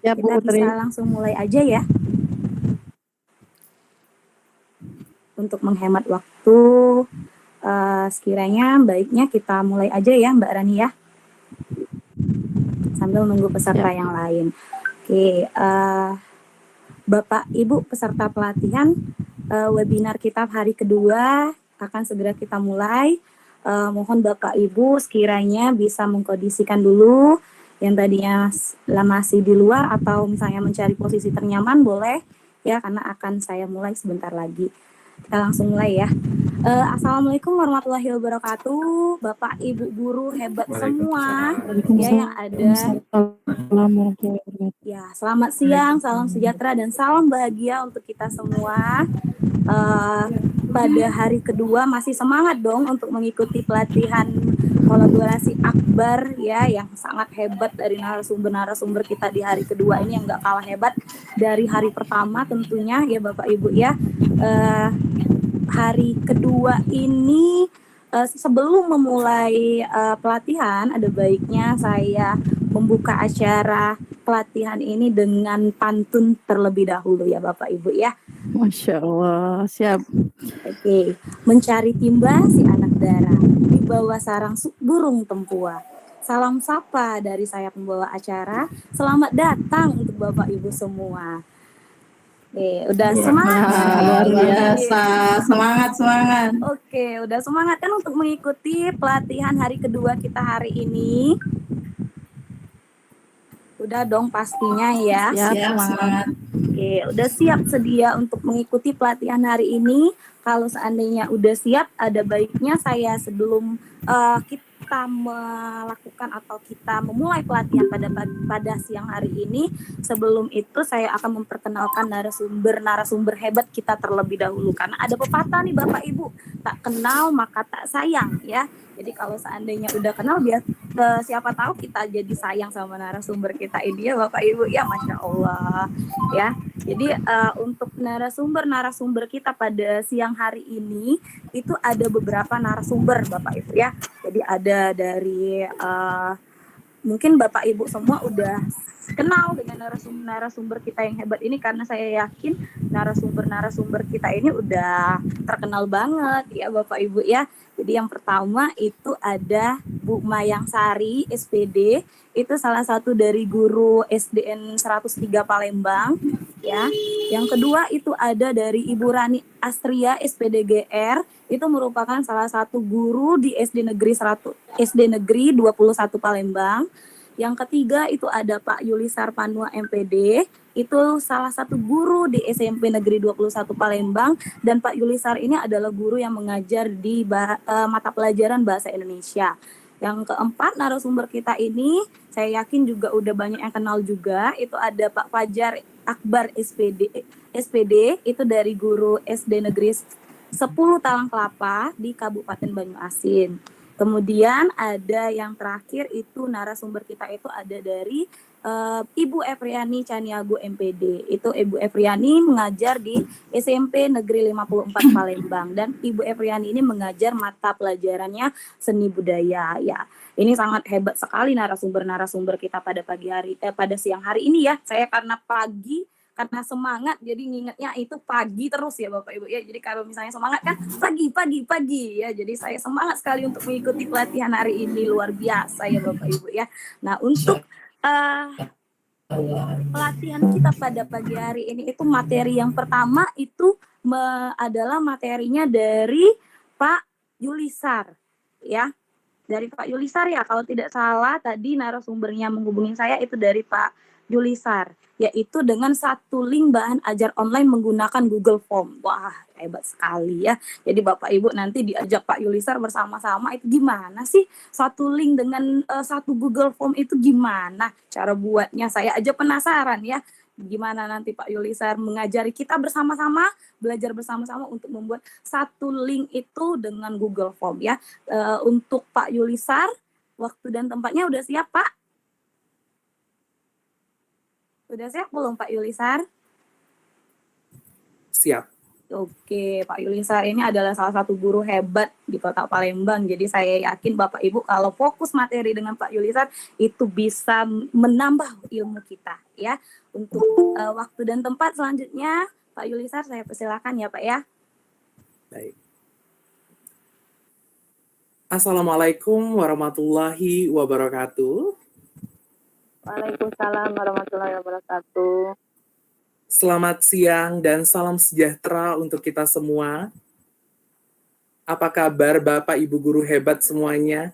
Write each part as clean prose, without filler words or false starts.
Ya, Bu Kita Putri. bisa langsung mulai aja ya. Untuk menghemat waktu, sekiranya baiknya kita mulai aja ya Mbak Rani ya. Sambil nunggu peserta yang lain. Oke, Bapak Ibu peserta pelatihan, webinar kita hari kedua akan segera kita mulai. Mohon Bapak Ibu sekiranya bisa mengkondisikan dulu yang tadinya masih di luar atau misalnya mencari posisi ternyaman boleh ya, karena akan saya mulai sebentar lagi. Kita langsung mulai ya. Assalamualaikum warahmatullahi wabarakatuh, Bapak Ibu guru hebat semua ya yang ada. Ya, selamat siang, salam sejahtera dan salam bahagia untuk kita semua. Pada hari kedua masih semangat dong untuk mengikuti pelatihan kolaborasi akbar ya, yang sangat hebat dari narasumber-narasumber kita di hari kedua ini, yang gak kalah hebat dari hari pertama tentunya ya Bapak Ibu ya. Hari kedua ini sebelum memulai pelatihan, ada baiknya saya membuka acara pelatihan ini dengan pantun terlebih dahulu ya Bapak Ibu ya. Masya Allah, siap. Oke, mencari timba si anak dara, di bawah sarang burung tempua. Salam sapa dari saya pembawa acara, selamat datang untuk Bapak Ibu semua. Udah semangat luar biasa, semangat. Oke, udah semangat kan untuk mengikuti pelatihan hari kedua kita hari ini? Udah dong pastinya ya. Siap, semangat. Oke, udah siap sedia untuk mengikuti pelatihan hari ini? Kalau seandainya udah siap, ada baiknya saya sebelum kita melakukan atau kita memulai pelatihan pada siang hari ini, sebelum itu saya akan memperkenalkan narasumber hebat kita terlebih dahulu, karena ada pepatah nih Bapak Ibu, tak kenal maka tak sayang ya. Jadi kalau seandainya udah kenal, biar siapa tahu kita jadi sayang sama narasumber kita ini ya Bapak Ibu ya, Masya Allah ya. Jadi untuk narasumber kita pada siang hari ini itu ada beberapa narasumber Bapak Ibu ya. Jadi ada dari mungkin Bapak Ibu semua udah kenal dengan narasumber kita yang hebat ini, karena saya yakin narasumber kita ini udah terkenal banget ya Bapak Ibu ya. Jadi yang pertama itu ada Bu Mayang Sari SPD, itu salah satu dari guru SDN 103 Palembang ya. Yang kedua itu ada dari Ibu Rani Astria SPDGR, itu merupakan salah satu guru di SD Negeri 21 Palembang. Yang ketiga itu ada Pak Yulisar Panua MPD, itu salah satu guru di SMP Negeri 21 Palembang, dan Pak Yulisar ini adalah guru yang mengajar di mata pelajaran Bahasa Indonesia. Yang keempat narasumber kita ini saya yakin juga udah banyak yang kenal juga, itu ada Pak Fajar Akbar SPD, itu dari guru SD Negeri 10 Talang Kelapa di Kabupaten Banyuasin. Kemudian ada yang terakhir itu narasumber kita itu ada dari Ibu Efriani Caniago MPD. Itu Ibu Efriani mengajar di SMP Negeri 54 Palembang, dan Ibu Efriani ini mengajar mata pelajarannya seni budaya ya. Ini sangat hebat sekali narasumber kita pada pada siang hari ini ya. Saya karena semangat jadi ngingetnya itu pagi terus ya Bapak Ibu ya. Jadi kalau misalnya semangat kan pagi ya. Jadi saya semangat sekali untuk mengikuti pelatihan hari ini, luar biasa ya Bapak Ibu ya. Nah, untuk pelatihan kita pada pagi hari ini itu materi yang pertama itu adalah materinya dari Pak Yulisar ya. Dari Pak Yulisar ya, kalau tidak salah tadi narasumbernya menghubungi saya itu dari Pak Yulisar, yaitu dengan satu link bahan ajar online menggunakan Google Form. Wah, hebat sekali ya. Jadi Bapak Ibu nanti diajak Pak Yulisar bersama-sama, itu gimana sih satu link dengan satu Google Form itu gimana cara buatnya? Saya aja penasaran ya. Gimana nanti Pak Yulisar mengajari kita bersama-sama, belajar bersama-sama untuk membuat satu link itu dengan Google Form ya. Untuk Pak Yulisar, waktu dan tempatnya udah siap Pak? Udah siap belum Pak Yulisar? Siap. Oke, Pak Yulisar ini adalah salah satu guru hebat di Kota Palembang. Jadi saya yakin Bapak Ibu kalau fokus materi dengan Pak Yulisar itu bisa menambah ilmu kita ya. Untuk waktu dan tempat selanjutnya Pak Yulisar saya persilakan ya Pak ya. Baik. Assalamualaikum warahmatullahi wabarakatuh. Waalaikumsalam warahmatullahi wabarakatuh. Selamat siang dan salam sejahtera untuk kita semua. Apa kabar Bapak Ibu guru hebat semuanya?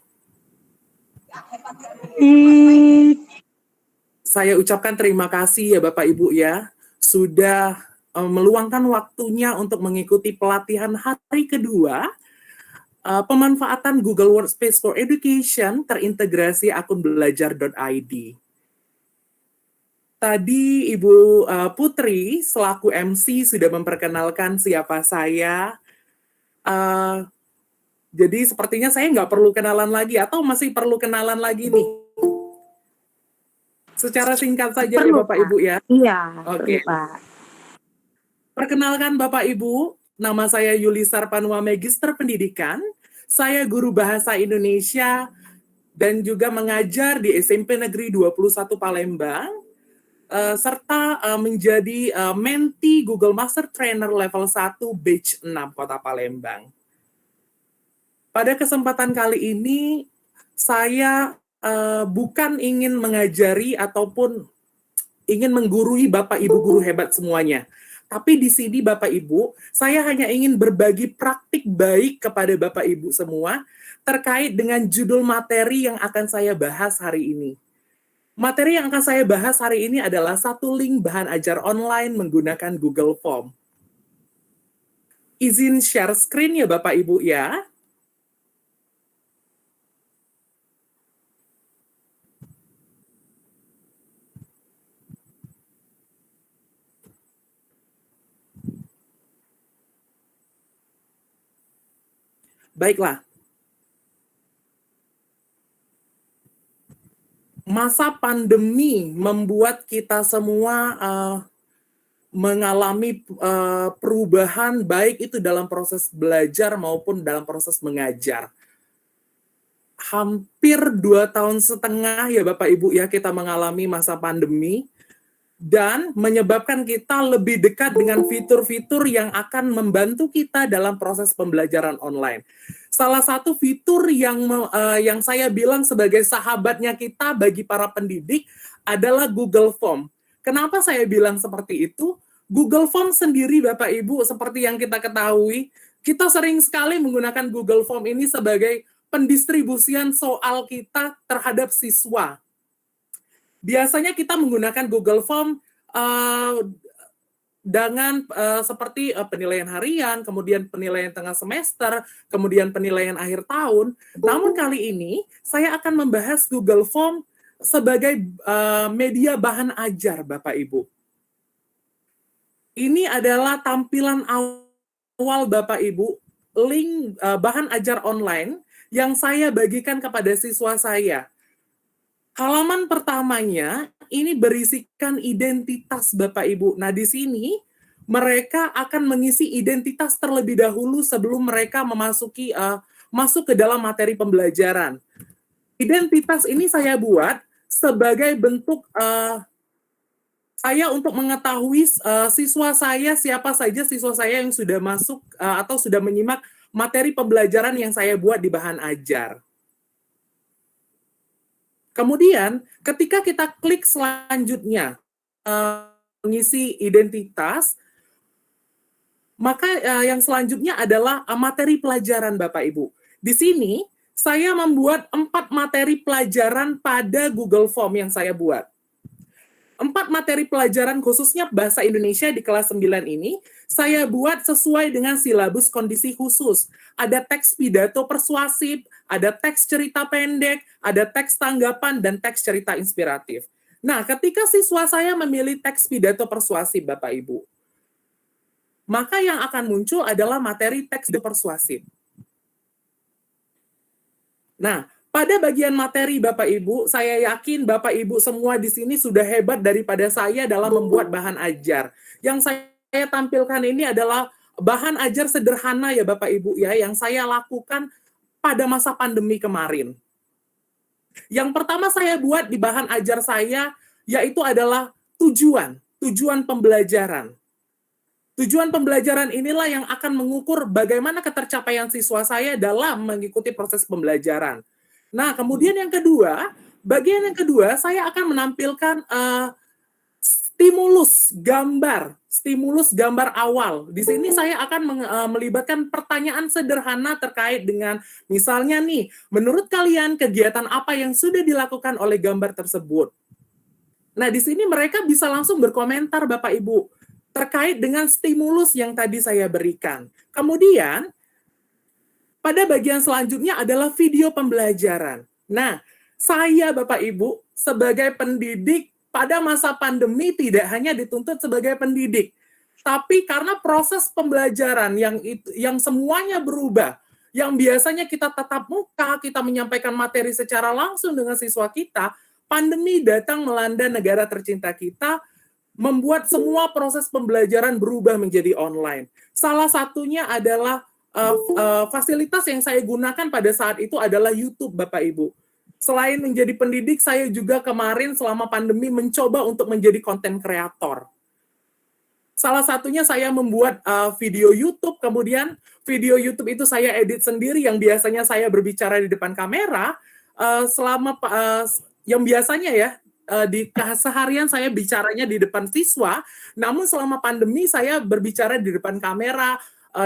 Saya ucapkan terima kasih ya Bapak Ibu ya, sudah meluangkan waktunya untuk mengikuti pelatihan hari kedua pemanfaatan Google Workspace for Education terintegrasi akun belajar.id. Tadi Ibu Putri selaku MC sudah memperkenalkan siapa saya. Jadi sepertinya saya nggak perlu kenalan lagi atau masih perlu kenalan lagi nih? Secara singkat saja ya Bapak Ibu ya. Iya, Oke. Pak. Perkenalkan Bapak Ibu, nama saya Yulisar Panua Magister Pendidikan. Saya guru bahasa Indonesia dan juga mengajar di SMP Negeri 21 Palembang. Serta menjadi mentee Google Master Trainer level 1 batch 6 Kota Palembang. Pada kesempatan kali ini, saya bukan ingin mengajari ataupun ingin menggurui Bapak Ibu guru hebat semuanya. Tapi di sini Bapak Ibu, saya hanya ingin berbagi praktik baik kepada Bapak Ibu semua terkait dengan judul materi yang akan saya bahas hari ini. Materi yang akan saya bahas hari ini adalah satu link bahan ajar online menggunakan Google Form. Izin share screen ya Bapak Ibu ya. Baiklah. Masa pandemi membuat kita semua mengalami perubahan baik itu dalam proses belajar maupun dalam proses mengajar. Hampir 2,5 tahun ya Bapak Ibu ya kita mengalami masa pandemi dan menyebabkan kita lebih dekat dengan fitur-fitur yang akan membantu kita dalam proses pembelajaran online. Salah satu fitur yang saya bilang sebagai sahabatnya kita bagi para pendidik adalah Google Form. Kenapa saya bilang seperti itu? Google Form sendiri Bapak Ibu seperti yang kita ketahui, kita sering sekali menggunakan Google Form ini sebagai pendistribusian soal kita terhadap siswa. Biasanya kita menggunakan Google Form dengan seperti penilaian harian, kemudian penilaian tengah semester, kemudian penilaian akhir tahun. Namun kali ini saya akan membahas Google Form sebagai media bahan ajar Bapak Ibu. Ini adalah tampilan awal Bapak Ibu, link bahan ajar online yang saya bagikan kepada siswa saya. Halaman pertamanya ini berisikan identitas Bapak Ibu. Nah, di sini mereka akan mengisi identitas terlebih dahulu sebelum mereka masuk ke dalam materi pembelajaran. Identitas ini saya buat sebagai bentuk saya untuk mengetahui siswa saya, siapa saja siswa saya yang sudah masuk atau sudah menyimak materi pembelajaran yang saya buat di bahan ajar. Kemudian, ketika kita klik selanjutnya, mengisi identitas, maka yang selanjutnya adalah materi pelajaran Bapak Ibu. Di sini, saya membuat 4 materi pelajaran pada Google Form yang saya buat. 4 materi pelajaran khususnya bahasa Indonesia di kelas 9 ini, saya buat sesuai dengan silabus kondisi khusus. Ada teks pidato persuasif, ada teks cerita pendek, ada teks tanggapan, dan teks cerita inspiratif. Nah, ketika siswa saya memilih teks pidato persuasif, Bapak Ibu, maka yang akan muncul adalah materi teks persuasif. Nah, pada bagian materi Bapak Ibu, saya yakin Bapak Ibu semua di sini sudah hebat daripada saya dalam membuat bahan ajar. Yang saya tampilkan ini adalah bahan ajar sederhana ya Bapak Ibu ya, yang saya lakukan pada masa pandemi kemarin. Yang pertama saya buat di bahan ajar saya, yaitu adalah tujuan pembelajaran. Tujuan pembelajaran inilah yang akan mengukur bagaimana ketercapaian siswa saya dalam mengikuti proses pembelajaran. Nah, kemudian yang kedua, bagian yang kedua, saya akan menampilkan stimulus gambar awal. Di sini saya akan melibatkan pertanyaan sederhana terkait dengan, misalnya nih, menurut kalian kegiatan apa yang sudah dilakukan oleh gambar tersebut? Nah, di sini mereka bisa langsung berkomentar, Bapak Ibu, terkait dengan stimulus yang tadi saya berikan. Kemudian, pada bagian selanjutnya adalah video pembelajaran. Nah, saya Bapak Ibu sebagai pendidik pada masa pandemi tidak hanya dituntut sebagai pendidik, tapi karena proses pembelajaran yang semuanya berubah, yang biasanya kita tatap muka, kita menyampaikan materi secara langsung dengan siswa kita, pandemi datang melanda negara tercinta kita, membuat semua proses pembelajaran berubah menjadi online. Salah satunya adalah fasilitas yang saya gunakan pada saat itu adalah YouTube, Bapak Ibu. Selain menjadi pendidik, saya juga kemarin selama pandemi mencoba untuk menjadi konten kreator. Salah satunya saya membuat video YouTube, kemudian video YouTube itu saya edit sendiri, yang biasanya saya berbicara di depan kamera, yang biasanya ya, di keseharian saya bicaranya di depan siswa, namun selama pandemi saya berbicara di depan kamera,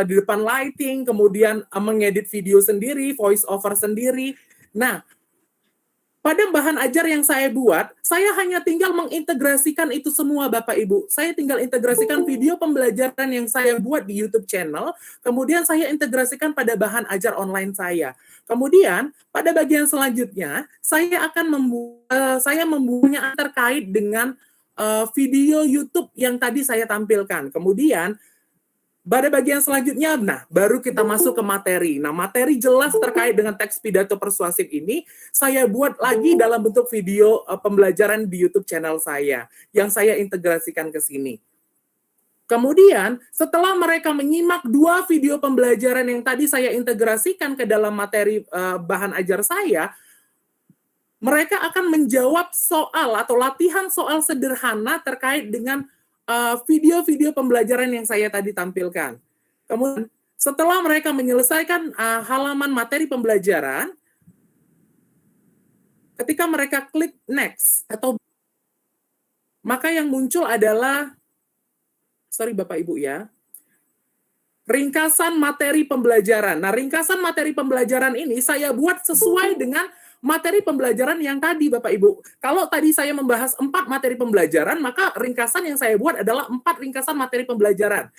di depan lighting, kemudian mengedit video sendiri, voice over sendiri. Nah, pada bahan ajar yang saya buat, saya hanya tinggal mengintegrasikan itu semua, Bapak Ibu. Saya tinggal integrasikan video pembelajaran yang saya buat di YouTube channel, kemudian saya integrasikan pada bahan ajar online saya. Kemudian, pada bagian selanjutnya, saya akan membuatnya terkait dengan video YouTube yang tadi saya tampilkan. Kemudian, pada bagian selanjutnya, nah, baru kita masuk ke materi. Nah, materi jelas terkait dengan teks pidato persuasif ini, saya buat lagi dalam bentuk video pembelajaran di YouTube channel saya, yang saya integrasikan ke sini. Kemudian, setelah mereka menyimak 2 video pembelajaran yang tadi saya integrasikan ke dalam materi bahan ajar saya, mereka akan menjawab soal atau latihan soal sederhana terkait dengan video-video pembelajaran yang saya tadi tampilkan. Kemudian, setelah mereka menyelesaikan halaman materi pembelajaran, ketika mereka klik next, maka yang muncul adalah, sorry Bapak Ibu ya, ringkasan materi pembelajaran. Nah, ringkasan materi pembelajaran ini saya buat sesuai dengan materi pembelajaran yang tadi, Bapak Ibu. Kalau tadi saya membahas 4 materi pembelajaran, maka ringkasan yang saya buat adalah 4 ringkasan materi pembelajaran.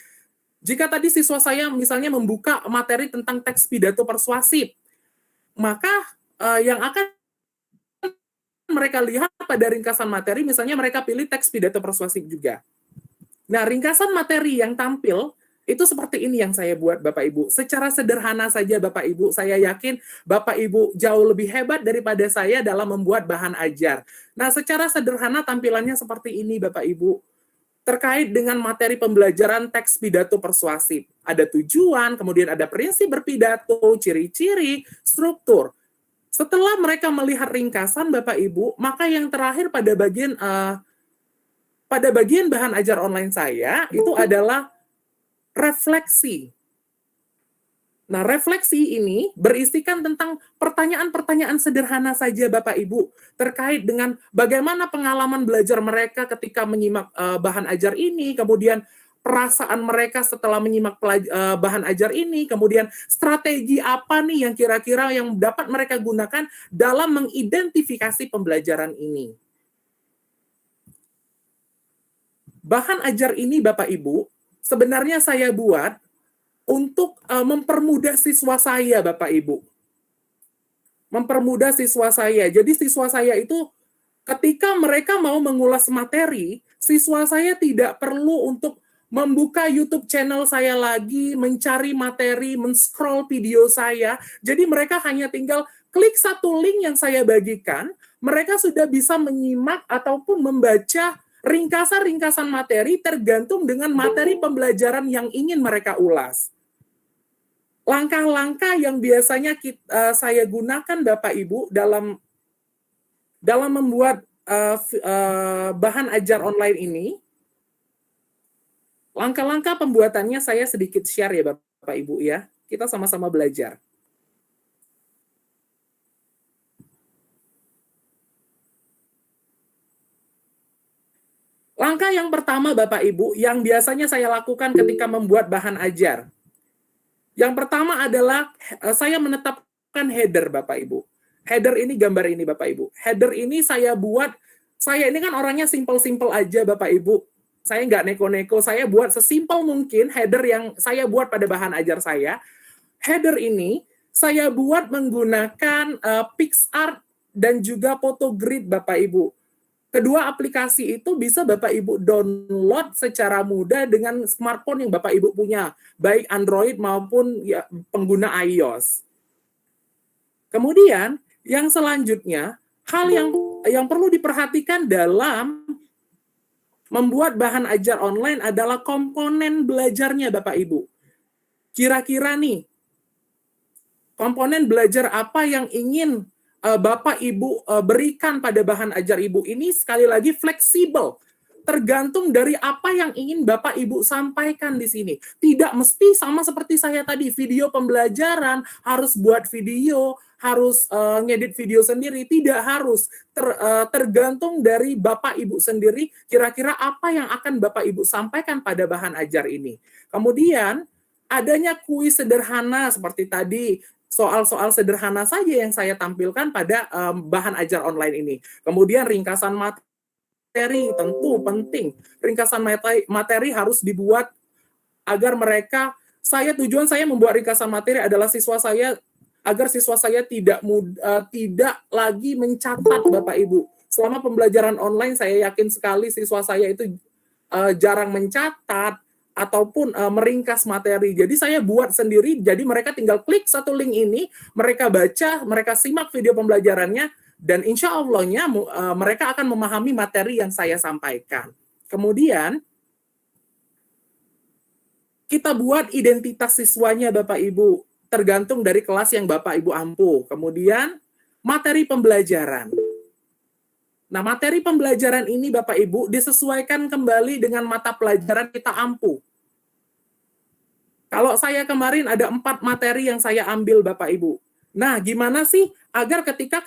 Jika tadi siswa saya misalnya membuka materi tentang teks pidato persuasif, maka yang akan mereka lihat pada ringkasan materi, misalnya mereka pilih teks pidato persuasif juga. Nah, ringkasan materi yang tampil itu seperti ini yang saya buat, Bapak Ibu. Secara sederhana saja, Bapak Ibu, saya yakin Bapak Ibu jauh lebih hebat daripada saya dalam membuat bahan ajar. Nah, secara sederhana tampilannya seperti ini, Bapak Ibu. Terkait dengan materi pembelajaran teks pidato persuasif. Ada tujuan, kemudian ada prinsip berpidato, ciri-ciri, struktur. Setelah mereka melihat ringkasan, Bapak Ibu, maka yang terakhir pada bagian bahan ajar online saya, itu adalah refleksi. Nah, refleksi ini berisikan tentang pertanyaan-pertanyaan sederhana saja, Bapak Ibu, terkait dengan bagaimana pengalaman belajar mereka ketika menyimak bahan ajar ini, kemudian perasaan mereka setelah menyimak bahan ajar ini, kemudian strategi apa nih yang kira-kira yang dapat mereka gunakan dalam mengidentifikasi pembelajaran ini. Bahan ajar ini, Bapak Ibu, sebenarnya saya buat untuk mempermudah siswa saya, Bapak Ibu. Mempermudah siswa saya. Jadi siswa saya itu ketika mereka mau mengulas materi, siswa saya tidak perlu untuk membuka YouTube channel saya lagi, mencari materi, men-scroll video saya. Jadi mereka hanya tinggal klik satu link yang saya bagikan, mereka sudah bisa menyimak ataupun membaca ringkasan-ringkasan materi tergantung dengan materi pembelajaran yang ingin mereka ulas. Langkah-langkah yang biasanya saya gunakan Bapak Ibu dalam membuat bahan ajar online ini, langkah-langkah pembuatannya saya sedikit share ya Bapak Ibu ya. Kita sama-sama belajar. Langkah yang pertama Bapak Ibu, yang biasanya saya lakukan ketika membuat bahan ajar. Yang pertama adalah saya menetapkan header Bapak Ibu. Header ini gambar ini Bapak Ibu. Header ini saya buat, saya ini kan orangnya simple-simple aja Bapak Ibu. Saya nggak neko-neko, saya buat sesimpel mungkin header yang saya buat pada bahan ajar saya. Header ini saya buat menggunakan PixArt dan juga PhotoGrid Bapak Ibu. Kedua aplikasi itu bisa Bapak Ibu download secara mudah dengan smartphone yang Bapak Ibu punya, baik Android maupun ya, pengguna iOS. Kemudian yang selanjutnya, hal yang perlu diperhatikan dalam membuat bahan ajar online adalah komponen belajarnya Bapak Ibu. Kira-kira nih, komponen belajar apa yang ingin Bapak Ibu berikan pada bahan ajar Ibu ini sekali lagi fleksibel. Tergantung dari apa yang ingin Bapak Ibu sampaikan di sini. Tidak mesti sama seperti saya tadi, video pembelajaran, harus buat video, harus ngedit video sendiri. Tidak harus. Tergantung dari Bapak Ibu sendiri, kira-kira apa yang akan Bapak Ibu sampaikan pada bahan ajar ini. Kemudian, adanya kuis sederhana seperti tadi, soal-soal sederhana saja yang saya tampilkan pada bahan ajar online ini. Kemudian ringkasan materi tentu penting. Ringkasan materi harus dibuat agar mereka, tujuan saya membuat ringkasan materi adalah agar siswa saya tidak lagi mencatat Bapak Ibu. Selama pembelajaran online saya yakin sekali siswa saya itu jarang mencatat ataupun meringkas materi. Jadi saya buat sendiri, jadi mereka tinggal klik satu link ini, mereka baca, mereka simak video pembelajarannya, dan insya Allahnya mereka akan memahami materi yang saya sampaikan. Kemudian, kita buat identitas siswanya Bapak Ibu, tergantung dari kelas yang Bapak Ibu ampuh. Kemudian, materi pembelajaran. Nah, materi pembelajaran ini Bapak Ibu disesuaikan kembali dengan mata pelajaran kita ampuh. Kalau saya kemarin ada 4 materi yang saya ambil Bapak Ibu. Nah, gimana sih agar ketika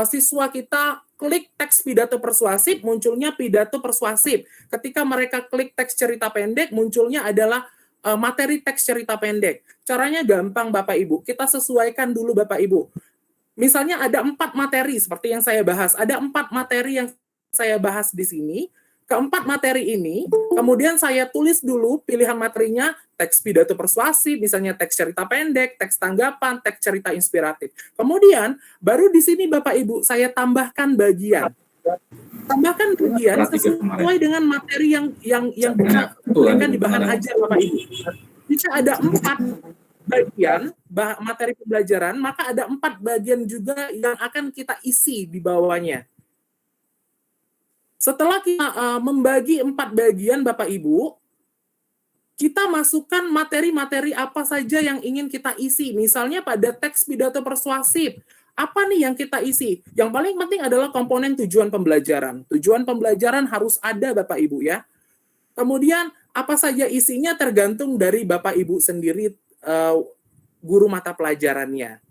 siswa kita klik teks pidato persuasif, munculnya pidato persuasif. Ketika mereka klik teks cerita pendek, munculnya adalah materi teks cerita pendek. Caranya gampang Bapak Ibu. Kita sesuaikan dulu Bapak Ibu. Misalnya ada 4 materi seperti yang saya bahas. Ada 4 materi yang saya bahas di sini. Keempat materi ini, kemudian saya tulis dulu pilihan materinya, teks pidato persuasif, misalnya teks cerita pendek, teks tanggapan, teks cerita inspiratif. Kemudian, baru di sini Bapak Ibu, saya tambahkan bagian. Tambahkan bagian sesuai dengan materi yang diberikan di bahan ajar Bapak Ibu. Jika ada 4 bagian materi pembelajaran, maka ada 4 bagian juga yang akan kita isi di bawahnya. Setelah kita membagi 4 bagian Bapak Ibu, kita masukkan materi-materi apa saja yang ingin kita isi. Misalnya pada teks pidato persuasif, apa nih yang kita isi? Yang paling penting adalah komponen tujuan pembelajaran. Tujuan pembelajaran harus ada Bapak Ibu ya. Kemudian apa saja isinya tergantung dari Bapak Ibu sendiri, guru mata pelajarannya.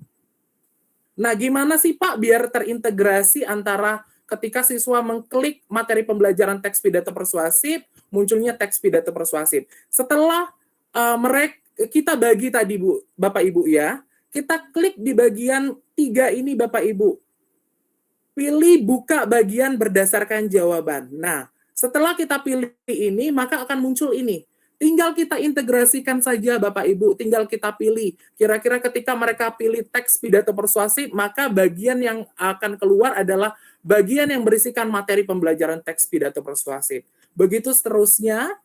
Nah, gimana sih Pak biar terintegrasi antara ketika siswa mengklik materi pembelajaran teks pidato persuasif, munculnya teks pidato persuasif. Setelah kita bagi tadi Bapak Ibu ya, kita klik di bagian 3 ini Bapak Ibu. Pilih buka bagian berdasarkan jawaban. Nah, setelah kita pilih ini, maka akan muncul ini. Tinggal kita integrasikan saja Bapak Ibu, tinggal kita pilih. Kira-kira ketika mereka pilih teks pidato persuasif, maka bagian yang akan keluar adalah bagian yang berisikan materi pembelajaran teks pidato persuasif. Begitu seterusnya,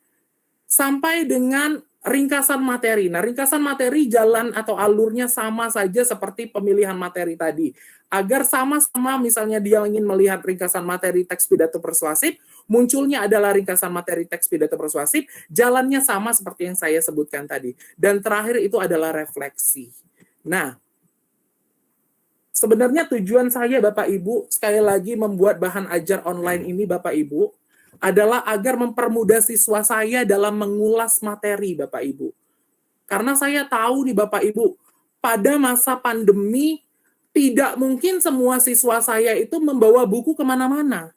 sampai dengan ringkasan materi. Nah, ringkasan materi jalan atau alurnya sama saja seperti pemilihan materi tadi. Agar sama-sama misalnya dia ingin melihat ringkasan materi teks pidato persuasif, munculnya adalah ringkasan materi teks pidato persuasif, jalannya sama seperti yang saya sebutkan tadi. Dan terakhir itu adalah refleksi. Nah, sebenarnya tujuan saya Bapak Ibu, sekali lagi membuat bahan ajar online ini Bapak Ibu, adalah agar mempermudah siswa saya dalam mengulas materi Bapak Ibu. Karena saya tahu nih Bapak Ibu, pada masa pandemi, tidak mungkin semua siswa saya itu membawa buku kemana-mana.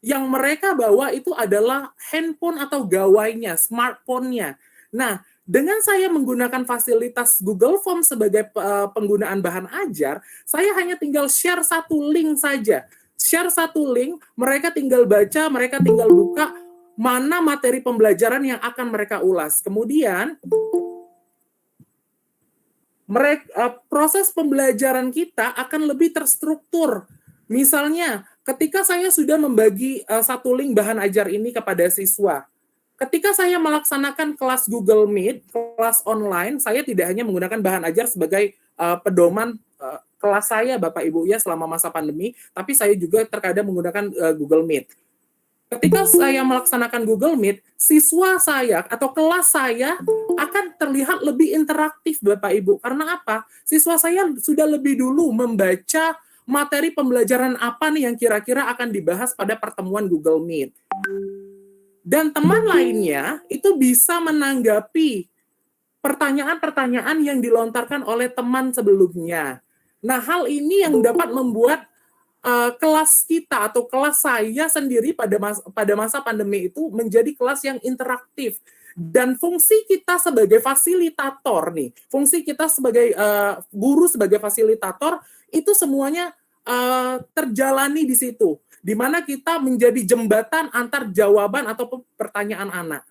Yang mereka bawa itu adalah handphone atau gawainya, smartphone-nya. Nah, dengan saya menggunakan fasilitas Google Form sebagai penggunaan bahan ajar, saya hanya tinggal share satu link saja. Share satu link, mereka tinggal baca, mereka tinggal buka mana materi pembelajaran yang akan mereka ulas. Kemudian, proses pembelajaran kita akan lebih terstruktur. Misalnya, ketika saya sudah membagi satu link bahan ajar ini kepada siswa, ketika saya melaksanakan kelas Google Meet, kelas online, saya tidak hanya menggunakan bahan ajar sebagai pedoman kelas saya, Bapak Ibu, ya selama masa pandemi, tapi saya juga terkadang menggunakan Google Meet. Ketika saya melaksanakan Google Meet, siswa saya atau kelas saya akan terlihat lebih interaktif, Bapak Ibu. Karena apa? Siswa saya sudah lebih dulu membaca materi pembelajaran apa nih yang kira-kira akan dibahas pada pertemuan Google Meet. Dan teman lainnya itu bisa menanggapi pertanyaan-pertanyaan yang dilontarkan oleh teman sebelumnya. Nah, hal ini yang dapat membuat kelas kita atau kelas saya sendiri pada masa pandemi itu menjadi kelas yang interaktif. Dan fungsi kita sebagai fasilitator nih, fungsi kita sebagai guru sebagai fasilitator itu semuanya terjalani di situ, di mana kita menjadi jembatan antar jawaban atau pertanyaan anak.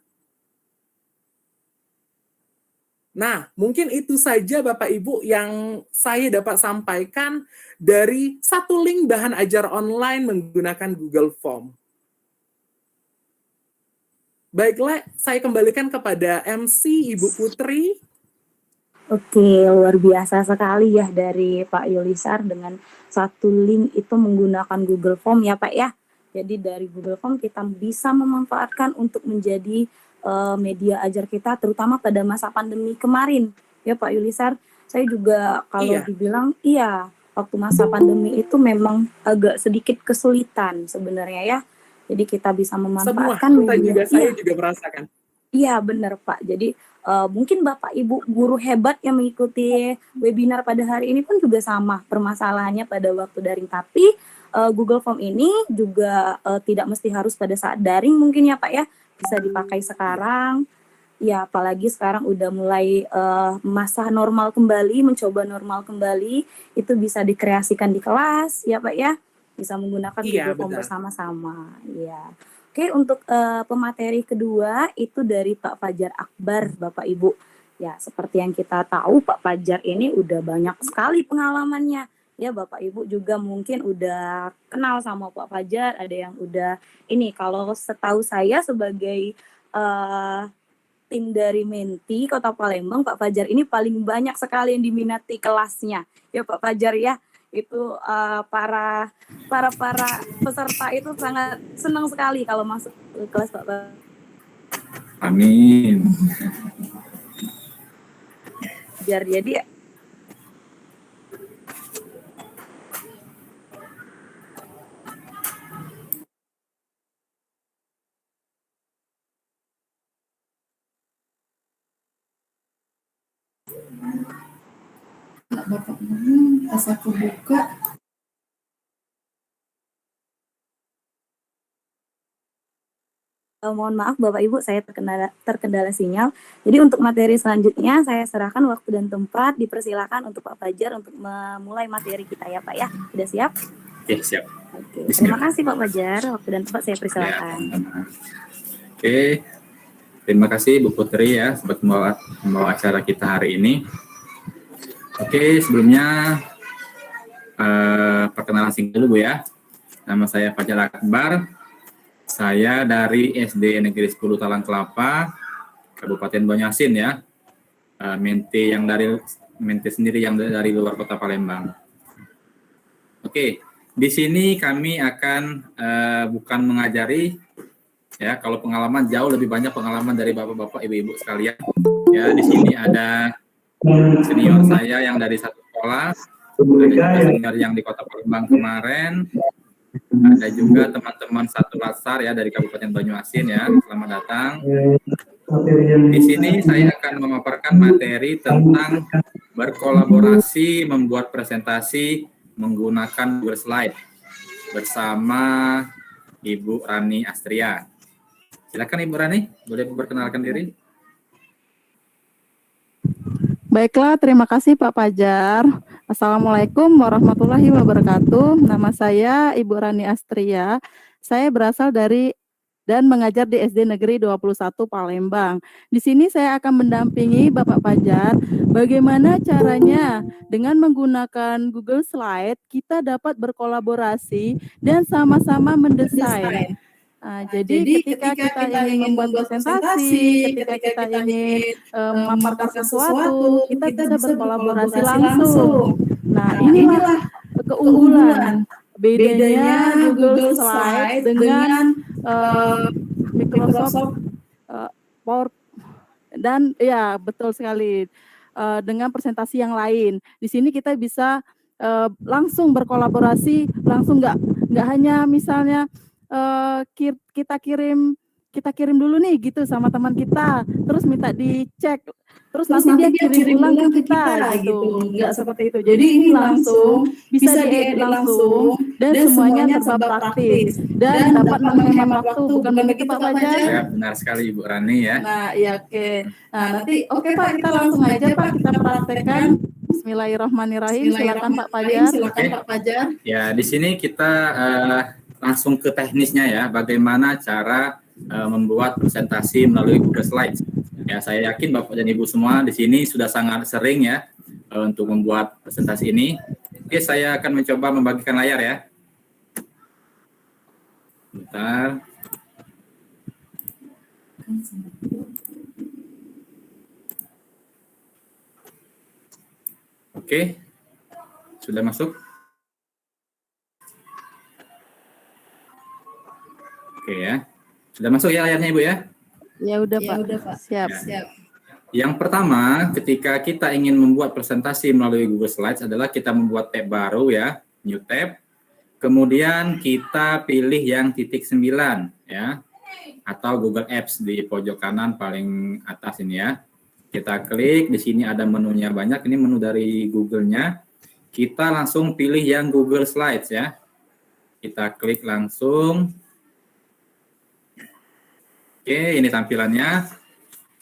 Nah, mungkin itu saja Bapak Ibu yang saya dapat sampaikan dari satu link bahan ajar online menggunakan Google Form. Baiklah, saya kembalikan kepada MC Ibu Putri. Oke, luar biasa sekali ya dari Pak Yulisar dengan satu link itu menggunakan Google Form ya Pak ya. Jadi dari Google Form kita bisa memanfaatkan untuk menjadi media ajar kita terutama pada masa pandemi kemarin ya Pak Yulisar. Saya juga kalau dibilang waktu masa pandemi itu memang agak sedikit kesulitan sebenarnya ya. Jadi kita bisa memanfaatkan media. Saya juga merasakan. Iya benar Pak. Jadi mungkin Bapak Ibu guru hebat yang mengikuti webinar pada hari ini pun juga sama permasalahannya pada waktu daring. Tapi Google Form ini juga tidak mesti harus pada saat daring mungkin ya Pak ya. Bisa dipakai sekarang. Ya apalagi sekarang udah mulai masa normal kembali, mencoba normal kembali. Itu bisa dikreasikan di kelas ya Pak ya. Bisa menggunakan Google Form bersama-sama. Iya. Oke, untuk pemateri kedua itu dari Pak Fajar Akbar, Bapak Ibu. Ya, seperti yang kita tahu, Pak Fajar ini udah banyak sekali pengalamannya. Ya, Bapak Ibu juga mungkin udah kenal sama Pak Fajar, ada yang udah ini, kalau setahu saya sebagai tim dari Menti Kota Palembang, Pak Fajar ini paling banyak sekali yang diminati kelasnya. Ya, Pak Fajar ya. Itu para peserta itu sangat senang sekali kalau masuk ke kelas Pak. Amin. Jadi Bapak pas aku buka mohon maaf Bapak Ibu saya terkendala sinyal. Jadi untuk materi selanjutnya saya serahkan waktu dan tempat, dipersilakan untuk Pak Fajar untuk memulai materi kita ya Pak ya. Sudah siap? Oke, siap. Oke, terima kasih Pak Fajar, waktu dan tempat saya persilakan. Oke, terima kasih Bu Putri ya sebab membawa acara kita hari ini. Oke, sebelumnya perkenalan singkat dulu Bu ya. Nama saya Fajar Akbar. Saya dari SD Negeri 10 Talang Kelapa, Kabupaten Banyasin ya. Mente sendiri yang dari luar Kota Palembang. Oke, di sini kami akan bukan mengajari, ya. Kalau pengalaman jauh lebih banyak pengalaman dari bapak-bapak, ibu-ibu sekalian. Ya, di sini ada senior saya yang dari satu sekolah, ada juga senior yang di Kota Palembang kemarin, ada juga teman-teman satu latsar ya dari Kabupaten Banyuasin ya. Selamat datang. Di sini saya akan memaparkan materi tentang berkolaborasi membuat presentasi menggunakan Google Slide bersama Ibu Rani Astria. Silakan Ibu Rani, boleh memperkenalkan diri? Baiklah, terima kasih Pak Fajar. Assalamualaikum warahmatullahi wabarakatuh. Nama saya Ibu Rani Astria. Saya berasal dari dan mengajar di SD Negeri 21 Palembang. Di sini saya akan mendampingi Bapak Fajar bagaimana caranya dengan menggunakan Google Slide kita dapat berkolaborasi dan sama-sama mendesain. Jadi ketika kita ingin membuat presentasi, ketika kita ingin memaparkan sesuatu, kita bisa berkolaborasi langsung. Nah, inilah keunggulan bedanya Google Slide dengan Microsoft Power, dan ya betul sekali dengan presentasi yang lain. Di sini kita bisa langsung berkolaborasi, langsung nggak hanya misalnya kita kirim dulu nih gitu sama teman kita, terus minta dicek, terus nanti dia kirim ulang ke kita gitu. Nggak seperti itu. Jadi ini langsung bisa diedit langsung dan semuanya serba praktis dan dapat menghemat waktu, bukan begitu Pak Fajar? Ya, benar sekali Ibu Rani ya. Nah, ya oke. Nah, nanti oke Pak, kita langsung aja Pak kita praktekkan. Bismillahirrahmanirrahim. Silakan Pak Fajar. Silakan Pak Fajar. Ya, di sini kita langsung ke teknisnya ya, bagaimana cara membuat presentasi melalui Google Slides. Ya, saya yakin Bapak dan Ibu semua di sini sudah sangat sering ya untuk membuat presentasi ini. Oke, saya akan mencoba membagikan layar ya. Bentar. Oke, sudah masuk? Oke ya, sudah masuk ya layarnya Ibu ya? Ya udah Pak. Siap. Yang pertama, ketika kita ingin membuat presentasi melalui Google Slides adalah kita membuat tab baru ya, new tab. Kemudian kita pilih yang titik 9 ya, atau Google Apps di pojok kanan paling atas ini ya. Kita klik, di sini ada menunya banyak, ini menu dari Google-nya. Kita langsung pilih yang Google Slides ya. Kita klik langsung. Oke, ini tampilannya.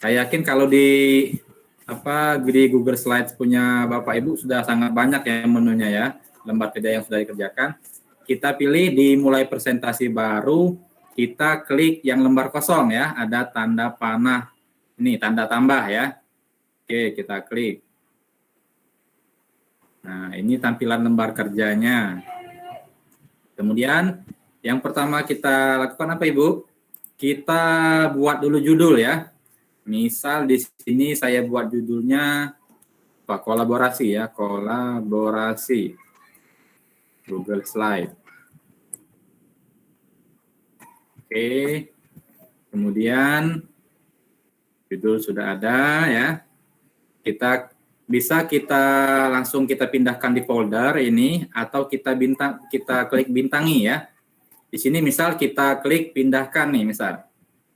Saya yakin kalau di Google Slides punya Bapak Ibu sudah sangat banyak ya menunya ya, lembar kerja yang sudah dikerjakan. Kita pilih di mulai presentasi baru, kita klik yang lembar kosong ya, ada tanda panah. Ini tanda tambah ya. Oke, kita klik. Nah, ini tampilan lembar kerjanya. Kemudian yang pertama kita lakukan apa Ibu? Kita buat dulu judul ya. Misal di sini saya buat judulnya kolaborasi ya, kolaborasi Google Slide. Oke. Kemudian judul sudah ada ya. Kita langsung kita pindahkan di folder ini atau kita klik bintangi ya. Di sini misal kita klik pindahkan nih misal.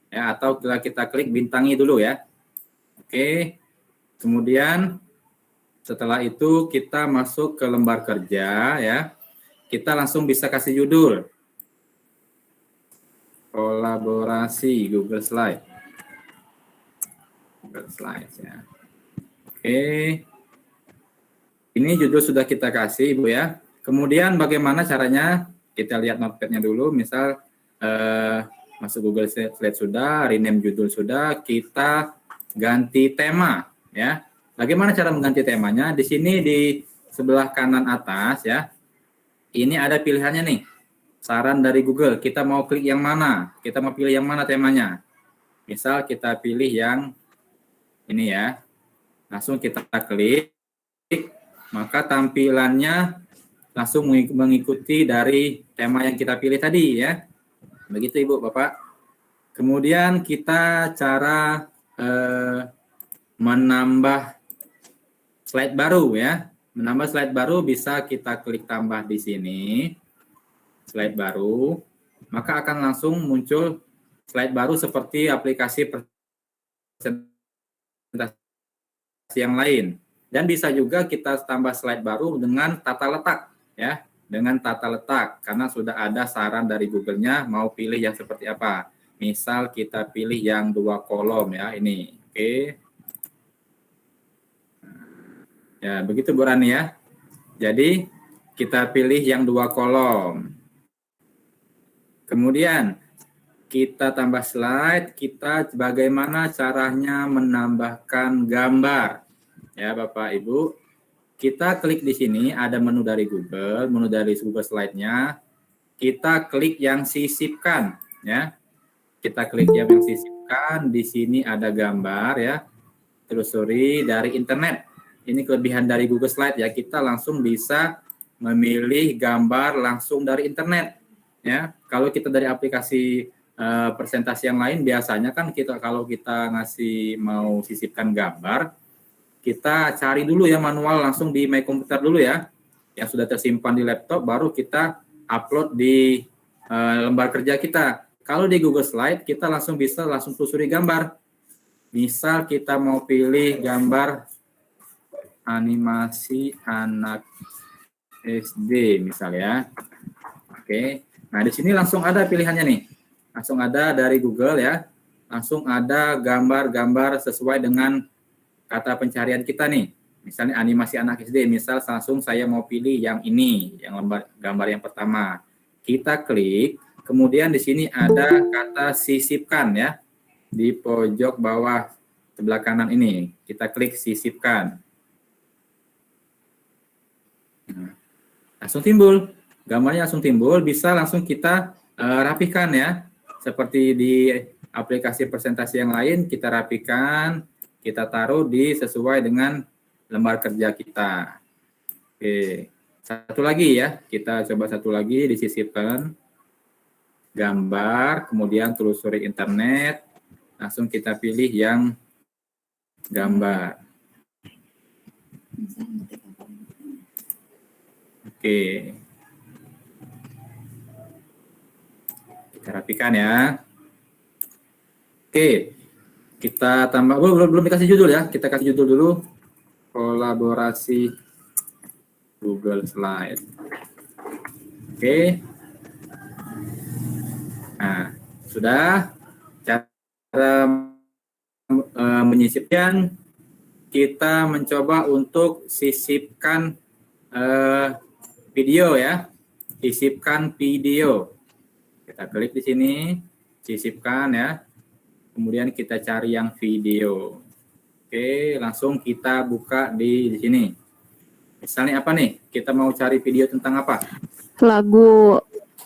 Ya, atau kita klik bintangi dulu ya. Oke. Kemudian setelah itu kita masuk ke lembar kerja ya. Kita langsung bisa kasih judul. Kolaborasi Google Slide. Google Slides ya. Oke. Ini judul sudah kita kasih Ibu ya. Kemudian bagaimana caranya? Kita lihat notepad-nya dulu, misal masuk Google Slide sudah, rename judul sudah, kita ganti tema ya. Bagaimana cara mengganti temanya? Di sini di sebelah kanan atas ya. Ini ada pilihannya nih. Saran dari Google, kita mau klik yang mana? Kita mau pilih yang mana temanya? Misal kita pilih yang ini ya. Langsung kita klik, maka tampilannya langsung mengikuti dari tema yang kita pilih tadi ya. Begitu Ibu Bapak. Kemudian kita cara menambah slide baru ya. Menambah slide baru bisa kita klik tambah di sini. Slide baru, maka akan langsung muncul slide baru seperti aplikasi presentasi yang lain. Dan bisa juga kita tambah slide baru dengan tata letak ya, dengan tata letak karena sudah ada saran dari Google-nya mau pilih yang seperti apa. Misal kita pilih yang 2 kolom ya, ini. Oke. Ya, begitu Bu Rani ya. Jadi kita pilih yang 2 kolom. Kemudian kita tambah slide, kita bagaimana caranya menambahkan gambar. Ya Bapak Ibu, kita klik di sini ada menu dari Google Slide-nya. Kita klik yang sisipkan ya. Kita klik yang sisipkan, di sini ada gambar ya. Telusuri dari internet. Ini kelebihan dari Google Slide ya, kita langsung bisa memilih gambar langsung dari internet ya. Kalau kita dari aplikasi presentasi yang lain biasanya kan kalau kita mau sisipkan gambar, kita cari dulu ya manual langsung di My Computer dulu ya, yang sudah tersimpan di laptop, baru kita upload di lembar kerja kita. Kalau di Google Slide kita langsung telusuri gambar. Misal kita mau pilih gambar animasi anak SD misal ya. Oke. Nah, di sini langsung ada pilihannya nih. Langsung ada dari Google ya. Langsung ada gambar-gambar sesuai dengan kata pencarian kita nih. Misalnya animasi anak SD, misal langsung saya mau pilih yang ini, yang gambar yang pertama. Kita klik, kemudian di sini ada kata sisipkan ya. Di pojok bawah sebelah kanan ini, kita klik sisipkan. Nah, langsung timbul, gambarnya langsung timbul, bisa langsung kita rapikan ya. Seperti di aplikasi presentasi yang lain, kita rapikan, kita taruh sesuai dengan lembar kerja kita. Oke, satu lagi ya, kita coba satu lagi, disisipkan gambar, kemudian telusuri internet, langsung kita pilih yang gambar. Oke, kita rapikan ya. Oke, kita tambah, belum dikasih judul ya, kita kasih judul dulu, kolaborasi Google Slide. Oke. Nah, sudah. Cara menyisipkan, kita mencoba untuk sisipkan video ya. Sisipkan video. Kita klik di sini, sisipkan ya. Kemudian kita cari yang video. Oke, langsung kita buka di sini. Misalnya apa nih? Kita mau cari video tentang apa? Lagu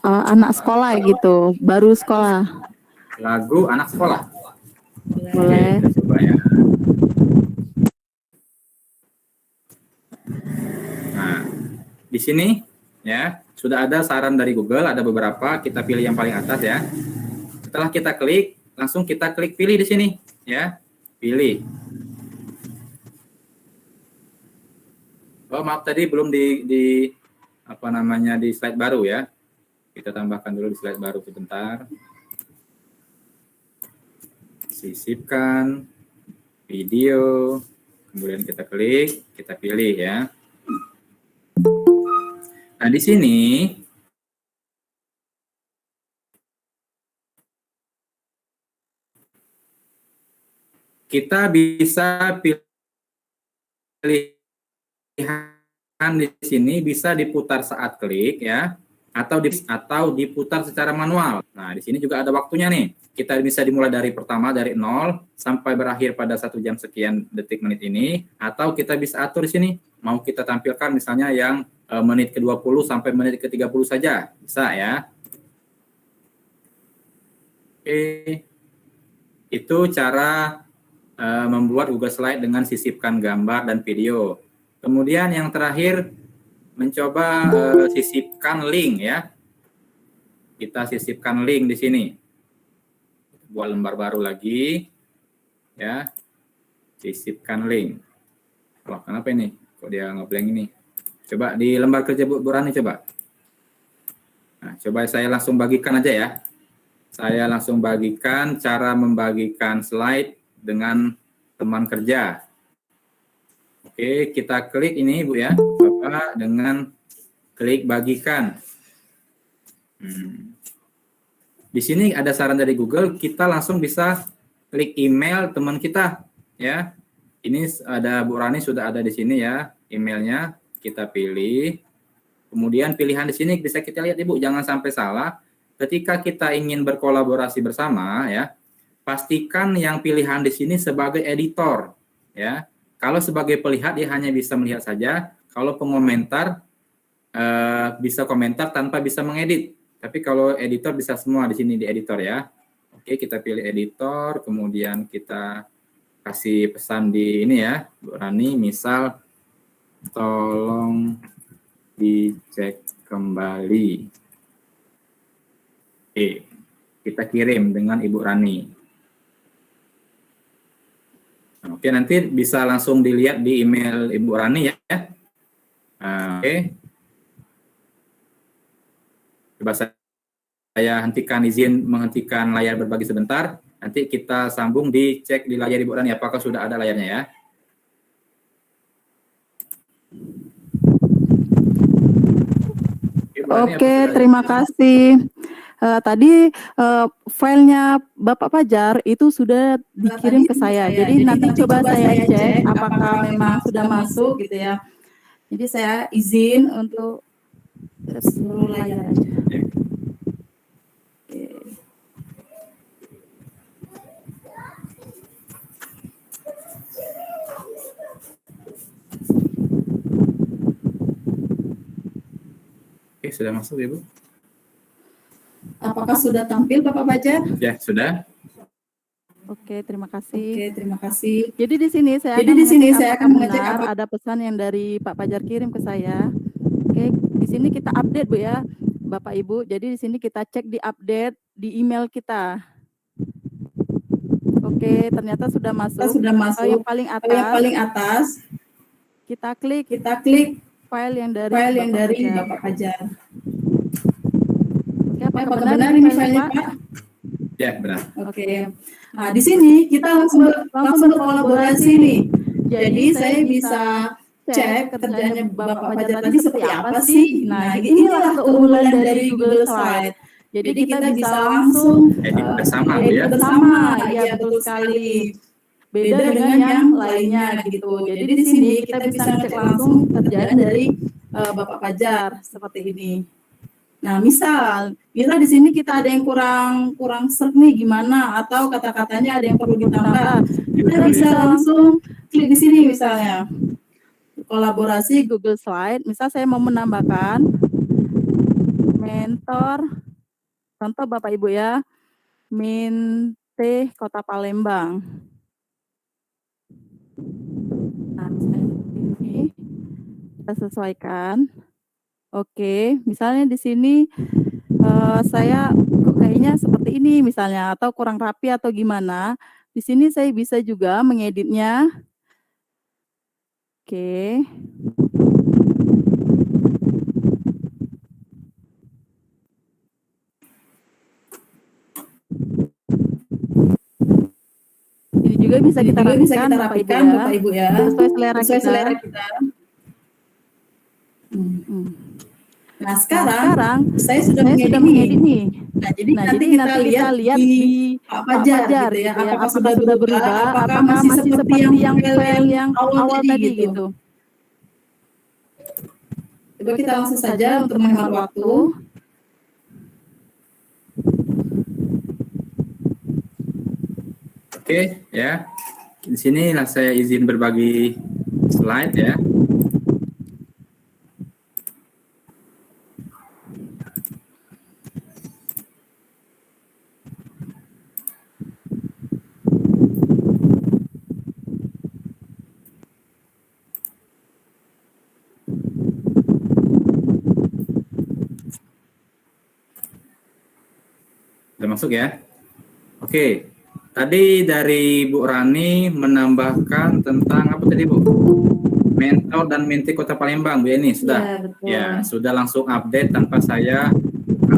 anak sekolah gitu, baru sekolah. Lagu anak sekolah. Boleh. Oke, coba ya. Nah, di sini ya sudah ada saran dari Google, ada beberapa. Kita pilih yang paling atas ya. Setelah kita klik, langsung kita klik pilih di sini ya. Pilih. Oh, maaf tadi belum di slide baru ya. Kita tambahkan dulu di slide baru sebentar. Sisipkan video, kemudian kita klik, kita pilih ya. Nah, di sini kita bisa pilih di sini, bisa diputar saat klik ya, atau diputar secara manual. Nah, di sini juga ada waktunya nih. Kita bisa dimulai dari pertama, dari 0 sampai berakhir pada 1 jam sekian detik menit ini, atau kita bisa atur di sini. Mau kita tampilkan misalnya yang menit ke-20 sampai menit ke-30 saja. Bisa ya. Oke. Itu cara membuat Google Slide dengan sisipkan gambar dan video. Kemudian yang terakhir, mencoba sisipkan link ya. Kita sisipkan link di sini. Buat lembar baru lagi ya. Sisipkan link. Wah, kenapa ini? Kok dia ngeblank ini? Coba di lembar kerja Bu Rani coba. Nah, coba saya langsung bagikan aja ya. Saya langsung bagikan cara membagikan slide dengan teman kerja. Oke, kita klik ini Bu ya, Bapak, dengan klik bagikan. Di sini ada saran dari Google, kita langsung bisa klik email teman kita ya. Ini ada Bu Rani sudah ada di sini ya, emailnya kita pilih. Kemudian pilihan di sini bisa kita lihat Ibu, jangan sampai salah. Ketika kita ingin berkolaborasi bersama ya, pastikan yang pilihan di sini sebagai editor ya. Kalau sebagai pelihat dia hanya bisa melihat saja. Kalau pengomentar bisa komentar tanpa bisa mengedit. Tapi kalau editor bisa semua di sini di editor ya. Oke, kita pilih editor, kemudian kita kasih pesan di ini ya, Bu Rani, misal tolong dicek kembali. Oke, kita kirim dengan Ibu Rani. Oke, nanti bisa langsung dilihat di email Ibu Rani ya. Oke. Coba saya menghentikan layar berbagi sebentar. Nanti kita sambung dicek di layar Ibu Rani apakah sudah ada layarnya ya. Oke, terima kasih. Tadi filenya Bapak Fajar itu sudah dikirim ke saya. Jadi nanti coba saya cek apakah memang sudah masuk gitu ya. Jadi saya izin untuk seluruh layar aja. Oke. Oke, sudah masuk Ibu? Apakah sudah tampil Bapak Fajar? Ya, sudah. Oke, terima kasih. Oke, terima kasih. Jadi di sini saya akan mengecek apa ada pesan yang dari Pak Fajar kirim ke saya. Oke, di sini kita update Bu ya, Bapak Ibu. Jadi di sini kita cek di update di email kita. Oke, ternyata sudah masuk. Sudah masuk. Yang paling atas. Kita klik file yang dari Bapak Fajar. Oke, apakah Apakah benar ini filenya Pak? Ya, benar. Oke. Nah, di sini kita langsung berkolaborasi nih. Jadi saya bisa cek kerjanya Bapak Fajar tadi seperti apa sih. Nah, inilah keunggulan dari Google Slide. Jadi kita bisa langsung Edit bersama ya. Ya betul sekali. Beda dengan yang lainnya gitu. Jadi di sini kita bisa ngecek langsung kerjaan dari Bapak Fajar seperti ini. Nah, misal di sini kita ada yang kurang serp nih gimana, atau kata-katanya ada yang perlu ditambah. Kita bisa langsung klik di sini misalnya. Kolaborasi Google Slide. Misal saya mau menambahkan mentor, contoh Bapak Ibu ya, Minte Kota Palembang. Nah, ini kita sesuaikan. Oke, misalnya di sini saya kok kayaknya seperti ini misalnya, atau kurang rapi atau gimana. Di sini saya bisa juga mengeditnya. Oke. Ini juga bisa kita rapikan Bapak Ibu ya. Sesuai selera kita. Nah, sekarang saya sudah mengedit nih. Nah, jadi nanti kita lihat di Pak Fajar gitu ya. Apakah sudah berubah, apakah masih seperti yang file yang awal tadi gitu. Coba kita langsung saja untuk menghemat waktu. Oke, ya. Di sini saya izin berbagi slide ya. Sudah masuk ya? Oke. Tadi dari Bu Rani menambahkan tentang apa tadi, Bu? Mentor dan Menti Kota Palembang, Bu Eni, sudah? Ya, betul. Ya, sudah langsung update tanpa saya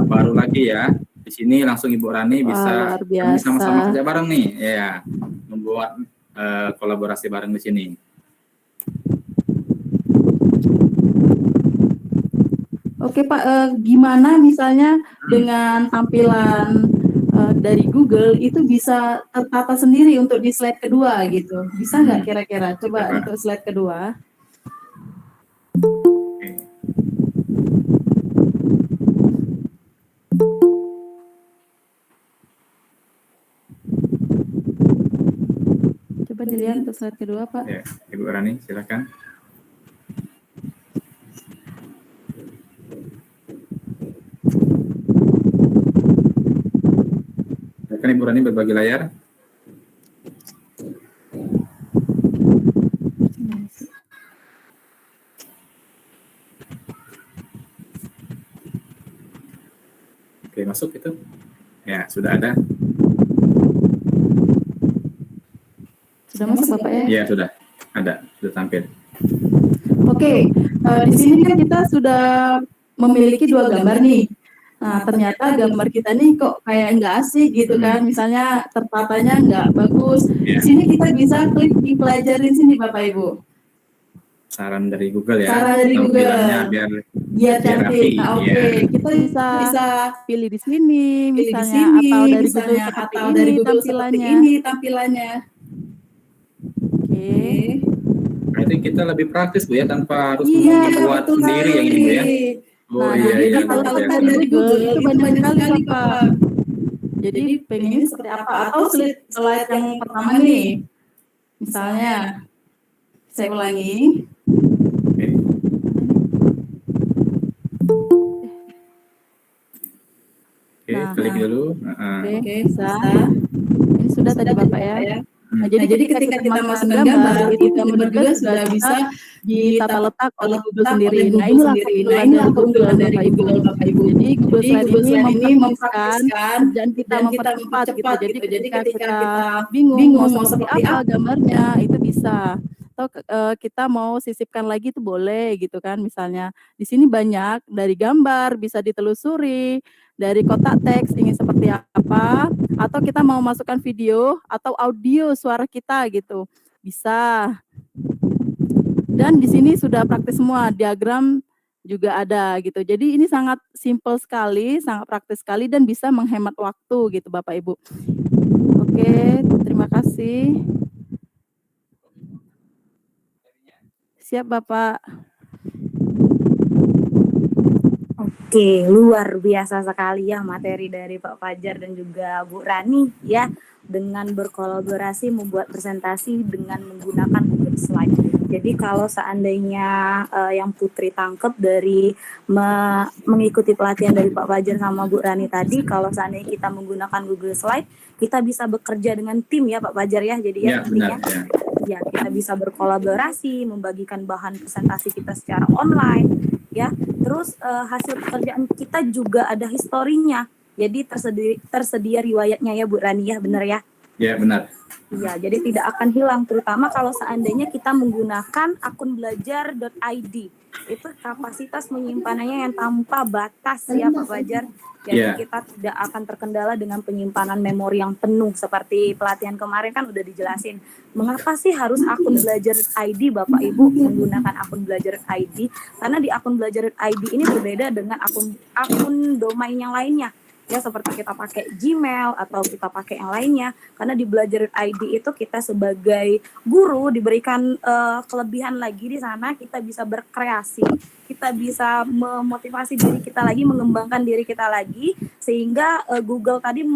baru lagi ya. Di sini langsung Ibu Rani bisa luar kami sama-sama biasa. kerja bareng nih, ya, membuat kolaborasi bareng di sini. Oke Pak, gimana misalnya dengan tampilan dari Google itu bisa tertata sendiri untuk di slide kedua gitu? Bisa nggak kira-kira? Coba Coba. untuk slide kedua. Oke. Coba dilihat untuk slide kedua Pak. Ya, Ibu Rani, silakan. Silakan Ibu Rani berbagi layar. Oke, masuk itu. Ya, sudah ada. Sudah masuk Bapak ya? Ya, sudah. Ada, sudah tampil. Oke, di sini kan kita sudah memiliki dua gambar nih. Nah, ternyata gambar kita nih kok kayak nggak asik gitu kan. Misalnya tertatanya nggak bagus. Di Ya. sini kita bisa klik di pelajarin sini Bapak Ibu. Saran dari Google ya. Saran dari Google. Tampilannya biar Biar cantik. rapi, Nah, oke, ya. kita bisa pilih di sini Pilih di misalnya sini, atau dari misalnya, Google seperti atau ini dari Google seperti tampilannya. ini tampilannya. Oke. Berarti kita lebih praktis Bu ya, tanpa harus Iya, membuat betul sendiri yang ini Bu ya. sekali. Oh Nah, iya jadi iya. kalau luar kita biasa. dari Google itu banyak sekali Bapak. Bapak. Jadi pengennya seperti apa? Atau slide yang pertama nih. Misalnya, saya ulangi. Oke. Oke, Nah, klik dulu. Oke, bisa. Ini sudah tadi Bapak ya. Nah, Jadi ketika kita masukkan gambar, itu gambar juga sudah bisa ditata letak oleh Google sendiri. oleh Nah, Google inilah sendiri. keunggulan Nah, inilah dari Google keunggulan dari Bapak Ibu. Google Bapak Ibu. Jadi Google Slide Google ini Slide ini mempraktikkan kerjaan kita dan kita mempercepat gitu. mempercepat Jadi gitu. Jadi ketika ketika kita kita bingung mau seperti apa gambarnya, itu bisa. Atau kita mau sisipkan lagi itu boleh gitu kan. Misalnya di sini banyak dari gambar bisa ditelusuri, dari kotak teks ingin seperti apa, atau kita mau masukkan video atau audio suara kita gitu. Bisa. Dan di sini sudah praktis semua, diagram juga ada gitu. Jadi ini sangat simple sekali, sangat praktis sekali dan bisa menghemat waktu gitu Bapak Ibu. Oke, terima kasih. Siap Bapak. Oke, luar biasa sekali ya materi dari Pak Fajar dan juga Bu Rani ya, dengan berkolaborasi membuat presentasi dengan menggunakan Google Slide. Jadi kalau seandainya yang Putri tangkep dari mengikuti pelatihan dari Pak Fajar sama Bu Rani tadi, kalau seandainya kita menggunakan Google Slide, kita bisa bekerja dengan tim ya Pak Fajar ya. Jadi Ya, benar ya. ya kita bisa berkolaborasi, membagikan bahan presentasi kita secara online ya. Terus hasil pekerjaan kita juga ada historinya. Jadi tersedia riwayatnya ya Bu Rani ya, benar ya? Ya, benar. Iya, jadi tidak akan hilang, terutama kalau seandainya kita menggunakan akun belajar.id. Itu kapasitas menyimpanannya yang tanpa batas ya Pak Fajar. Jadi kita tidak akan terkendala dengan penyimpanan memori yang penuh seperti pelatihan kemarin kan udah dijelasin. Mengapa sih harus akun belajar.id Bapak Ibu menggunakan akun belajar.id? Karena di akun belajar.id ini berbeda dengan akun domain yang lainnya. Ya seperti kita pakai Gmail atau kita pakai yang lainnya, karena di belajar.id itu kita sebagai guru diberikan kelebihan lagi di sana, kita bisa berkreasi, kita bisa memotivasi diri kita lagi, mengembangkan diri kita lagi, sehingga Google tadi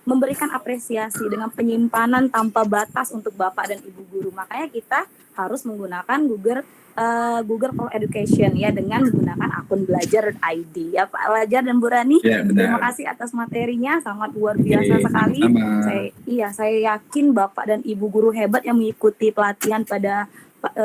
memberikan apresiasi dengan penyimpanan tanpa batas untuk Bapak dan Ibu guru. Makanya kita harus menggunakan Google for Education ya, dengan menggunakan akun belajar.id ya Pak Fajar dan Bu Rani. Ya, terima kasih atas materinya, sangat luar biasa sekali. Saya yakin Bapak dan Ibu guru hebat yang mengikuti pelatihan pada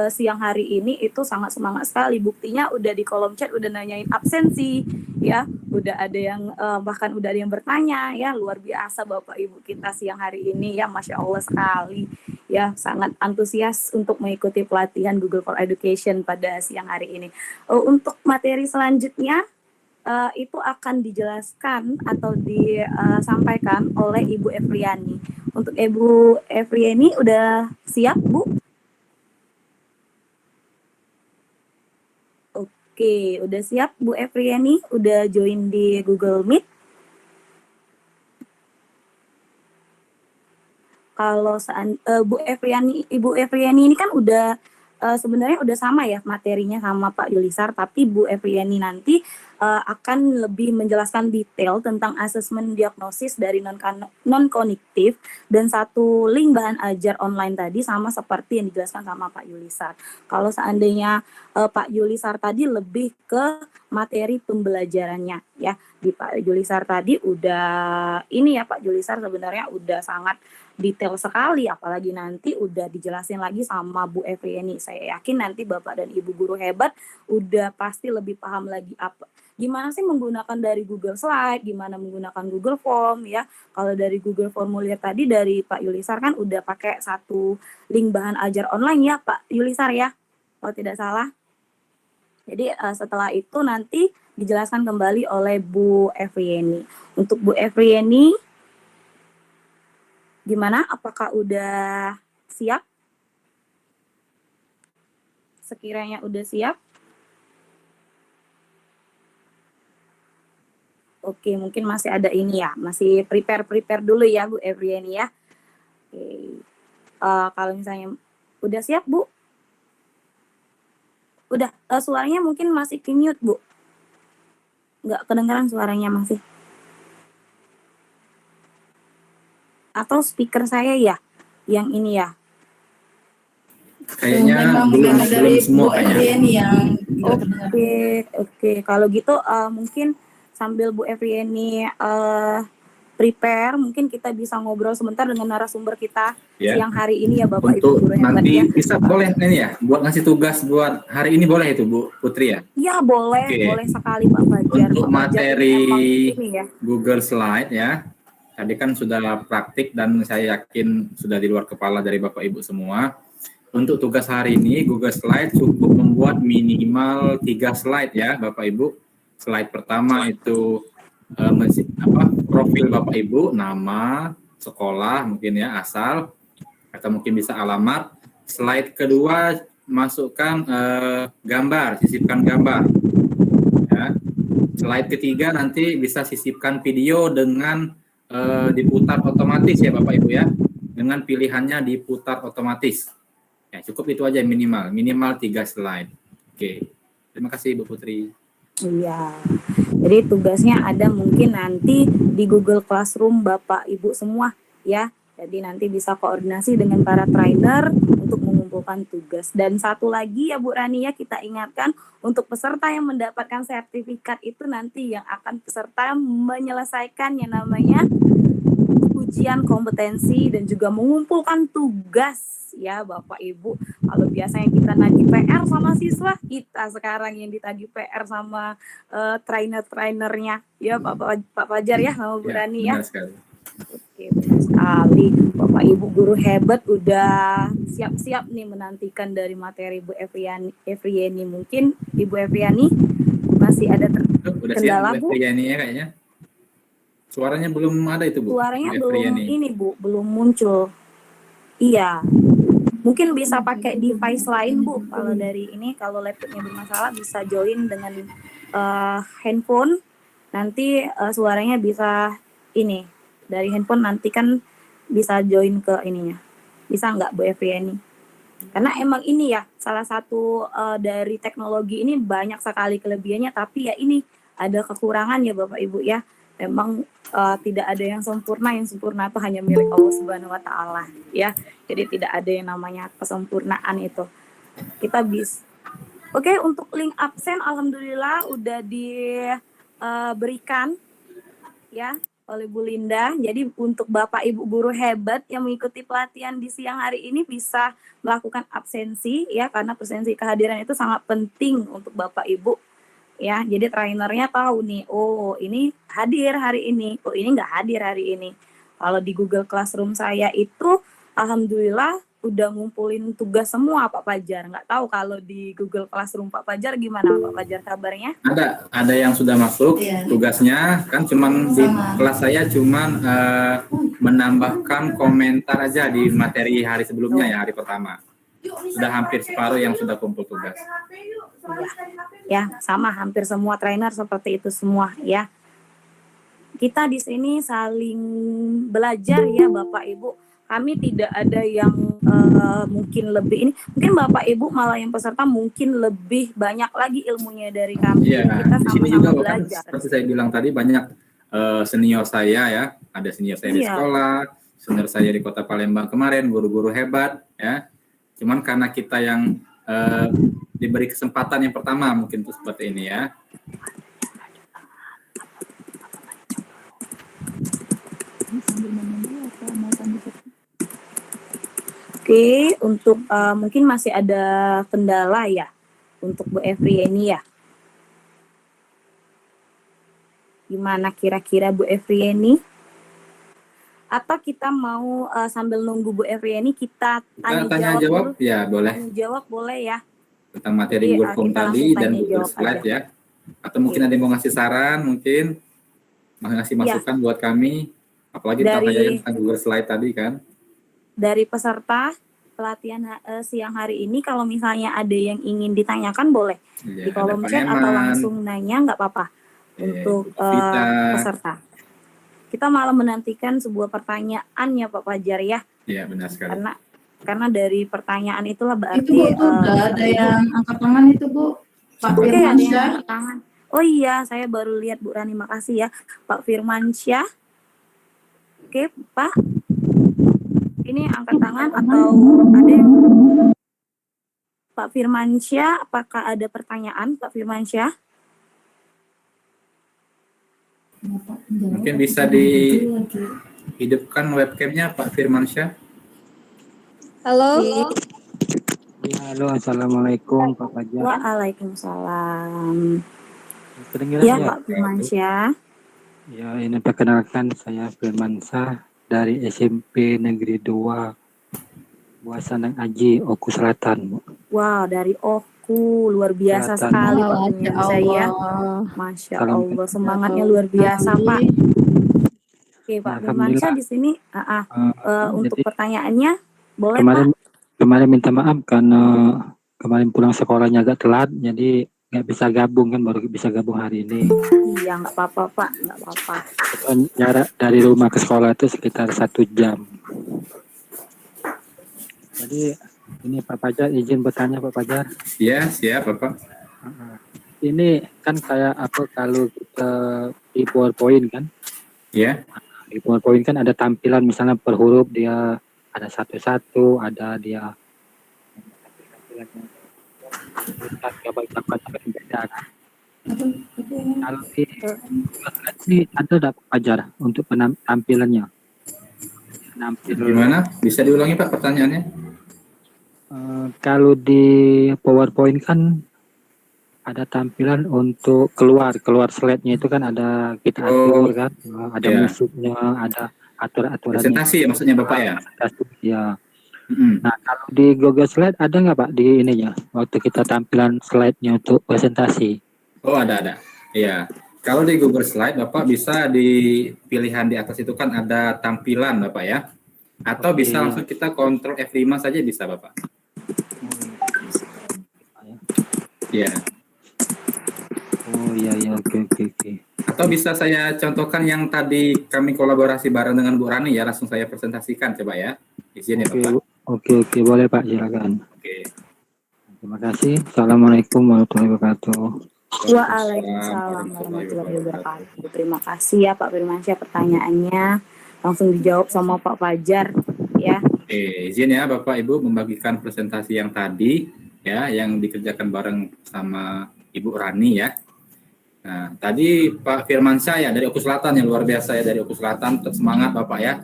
siang hari ini itu sangat semangat sekali. Buktinya udah di kolom chat udah nanyain absensi ya. Udah ada yang bahkan udah ada yang bertanya ya, luar biasa Bapak Ibu kita siang hari ini ya, Masya Allah sekali ya, sangat antusias untuk mengikuti pelatihan Google for Education pada siang hari ini. Untuk materi selanjutnya itu akan dijelaskan atau disampaikan oleh Ibu Efriani. Untuk Ibu Efriani udah siap, Bu? Oke, udah siap Bu Efriani? Udah join di Google Meet? Kalau Ibu Efriani ini kan udah sebenarnya udah sama ya materinya sama Pak Yulisar, tapi Bu Efriani nanti akan lebih menjelaskan detail tentang asesmen diagnosis dari non-kognitif dan satu link bahan ajar online tadi sama seperti yang dijelaskan sama Pak Yulisar. Kalau seandainya Pak Yulisar tadi lebih ke materi pembelajarannya ya, di Pak Yulisar tadi udah ini ya, Pak Yulisar sebenarnya udah sangat detail sekali, apalagi nanti udah dijelasin lagi sama Bu Efriani. Saya yakin nanti Bapak dan Ibu guru hebat udah pasti lebih paham lagi gimana sih menggunakan dari Google Slide, gimana menggunakan Google Form ya. Kalau dari Google Formulir tadi dari Pak Yulisar kan udah pakai satu link bahan ajar online ya Pak Yulisar ya, kalau tidak salah. Jadi setelah itu nanti dijelaskan kembali oleh Bu Efriani. Untuk Bu Efriani, gimana? Apakah udah siap? Sekiranya udah siap. Oke, mungkin masih ada ini ya. Masih prepare dulu ya Bu Efriani ya. Oke. Kalau misalnya udah siap Bu? Udah, suaranya mungkin masih mute Bu. Nggak kedengaran suaranya masih. Atau speaker saya ya? Yang ini ya? Kayaknya Memang belum dari semua Bu kayaknya. Efriani yang nggak terdengar. Oke. Kalau gitu mungkin sambil Bu Efriani prepare, mungkin kita bisa ngobrol sebentar dengan narasumber kita Ya. siang hari ini ya Bapak Ibu Untuk guru hebat nanti ya. bisa boleh ini ya, buat ngasih tugas buat hari ini boleh itu Bu Putri ya. Ya boleh, Oke. boleh sekali Pak Fajar. Untuk Pak Fajar materi ini emang ini ya. Google Slide ya. Tadi kan sudah praktik dan saya yakin sudah di luar kepala dari Bapak Ibu semua. Untuk tugas hari ini Google Slide cukup membuat minimal 3 slide ya Bapak Ibu. Slide pertama itu profil Bapak Ibu, nama, sekolah mungkin ya, asal, atau mungkin bisa alamat. Slide kedua masukkan gambar, sisipkan gambar. Ya. Slide ketiga nanti bisa sisipkan video dengan diputar otomatis ya Bapak Ibu ya, dengan pilihannya diputar otomatis. Ya, cukup itu aja minimal 3 slide. Oke. Terima kasih Bu Putri. Iya. Jadi tugasnya ada mungkin nanti di Google Classroom Bapak Ibu semua ya. Jadi nanti bisa koordinasi dengan para trainer untuk mengumpulkan tugas. Dan satu lagi ya Bu Rani ya, kita ingatkan untuk peserta yang mendapatkan sertifikat itu nanti yang akan peserta menyelesaikan yang namanya ujian kompetensi dan juga mengumpulkan tugas ya Bapak Ibu. Kalau biasanya kita nagih PR sama siswa, kita sekarang yang ditagih PR sama trainer-trainernya ya Pak Fajar ya sama Bu Rani ya. Benar sekali. Oke, benar sekali. Bapak Ibu guru hebat udah siap-siap nih menantikan dari materi Bu Efriani. Mungkin Ibu Efriani masih ada Udah kendala siap Bu? Bu Efriani ya kayaknya. Suaranya belum ada itu Bu. Suaranya Bu belum Efriani. ini Bu, belum muncul. Iya. Mungkin bisa pakai device lain Bu. Kalau dari ini, kalau laptopnya bermasalah bisa join dengan handphone. Nanti suaranya bisa ini dari handphone, nanti kan bisa join ke ininya. Bisa nggak Bu Efriani? Karena emang ini ya salah satu dari teknologi ini banyak sekali kelebihannya, tapi ya ini ada kekurangan ya Bapak Ibu ya. Memang tidak ada yang sempurna itu hanya milik Allah Subhanahu wa taala ya. Jadi tidak ada yang namanya kesempurnaan itu. Kita bisa. Oke, untuk link absen alhamdulillah udah diberikan ya oleh Bu Linda. Jadi untuk Bapak Ibu guru hebat yang mengikuti pelatihan di siang hari ini bisa melakukan absensi ya, karena absensi kehadiran itu sangat penting untuk Bapak Ibu ya. Jadi trainernya tahu nih, oh ini hadir hari ini, oh ini nggak hadir hari ini. Kalau di Google Classroom saya itu, alhamdulillah udah ngumpulin tugas semua Pak Fajar. Nggak tahu kalau di Google Classroom Pak Fajar gimana Pak Fajar kabarnya? Ada yang sudah masuk Iya. tugasnya, kan cuman di kelas saya cuman menambahkan komentar aja di materi hari sebelumnya ya, hari pertama. Sudah hampir separuh yang sudah kumpul tugas. Ya, sama hampir semua trainer seperti itu semua ya. Kita di sini saling belajar ya Bapak Ibu. Kami tidak ada yang mungkin lebih ini. Mungkin Bapak Ibu malah yang peserta mungkin lebih banyak lagi ilmunya dari kami. Iya, Kita di sini juga sama-sama bahkan belajar. seperti saya bilang tadi banyak senior saya ya, ada senior saya di Iya. sekolah, senior saya di Kota Palembang kemarin, guru-guru hebat ya. Cuman karena kita yang diberi kesempatan yang pertama mungkin tuh seperti ini ya. Oke, untuk mungkin masih ada kendala ya untuk Bu Evri ini ya. Gimana kira-kira Bu Evri ini? Atau kita mau sambil nunggu Bu Evri ini kita Kita tanya tanya jawab dulu? ya boleh Tanya jawab boleh ya. tentang materi Jadi, Google Form kita tadi langsung dan tanya Google jawab Slide aja. ya. Atau mungkin ada yang mau ngasih saran, mungkin mau ngasih masukan buat kami. Apalagi tentang tentang Google Slide tadi kan. Dari peserta pelatihan siang hari ini, kalau misalnya ada yang ingin ditanyakan boleh Ya, di kolom ada Pak chat atau Eman, langsung nanya nggak apa-apa untuk Vita. peserta. Kita malah menantikan sebuah pertanyaan ya Pak Fajar ya, Iya benar sekali. karena dari pertanyaan itulah Itu berarti Bu, tuh udah ada yang angkat tangan itu Bu. Pak Oke, ada yang Firmansyah. angkat tangan. Oh iya, saya baru lihat Bu Rani, makasih ya Pak Firmansyah. Oke Pak, ini angkat tangan atau ada yang Pak Firmansyah, apakah ada pertanyaan Pak Firmansyah? Mungkin bisa dihidupkan webcamnya Pak Firmansyah. Halo. Ya, halo, assalamualaikum Pak Fajar. Waalaikumsalam. Kedengaran Ya ya? Pak Firmansyah. Ya, ini perkenalkan saya Firmansyah dari SMP Negeri 2 Buah Sandang Aji, Oku Selatan. Wow, dari Oku, luar biasa Selatan. sekali Pak Masya Firmansyah ya. Allah. Masya Salam. Allah, semangatnya luar biasa Pak. Oke Pak Firmansyah di sini. Untuk Jadi, pertanyaannya boleh kemarin minta maaf karena kemarin pulang sekolahnya agak telat, jadi nggak bisa gabung kan, baru bisa gabung hari ini. Pak? Iya, nggak apa-apa Pak, nggak apa-apa. Jarak dari rumah ke sekolah itu sekitar 1 jam. Jadi ini Pak Fajar, izin bertanya Pak Fajar. Ya siap Bapak. Ini kan kayak apa kalau kita di PowerPoint kan? Ya. Di PowerPoint kan ada tampilan misalnya per huruf dia ada satu-satu, ada dia beda kan? Kalau ini ada Pak Fajar untuk penampilannya. Gimana? Bisa diulangi Pak pertanyaannya? Kalau di PowerPoint kan ada tampilan untuk keluar slide-nya itu kan ada kita atur kan, ada musiknya, ada aturan-aturannya. Presentasi ya maksudnya Bapak ya? Ya. Nah kalau di Google Slide ada nggak Pak di ininya waktu kita tampilan slide-nya untuk presentasi? Oh ada. Iya. Kalau di Google Slide Bapak bisa di pilihan di atas itu kan ada tampilan Bapak ya. Atau bisa langsung kita kontrol F5 saja bisa Bapak. Iya. Oh iya oke. Atau bisa saya contohkan yang tadi kami kolaborasi bareng dengan Bu Rani ya, langsung saya presentasikan coba ya. Izin ya Bapak. Oke, boleh Pak, silakan. Oke. Terima kasih. Assalamualaikum warahmatullahi wabarakatuh. Waalaikumsalam warahmatullahi wabarakatuh. Terima kasih ya Pak Firmansyah pertanyaannya. Langsung dijawab sama Pak Fajar ya. Oke, izin ya Bapak Ibu membagikan presentasi yang tadi ya, yang dikerjakan bareng sama Ibu Rani ya. Nah, tadi Pak Firmansyah ya dari Oku Selatan yang luar biasa ya, dari Oku Selatan, tetap semangat Bapak ya.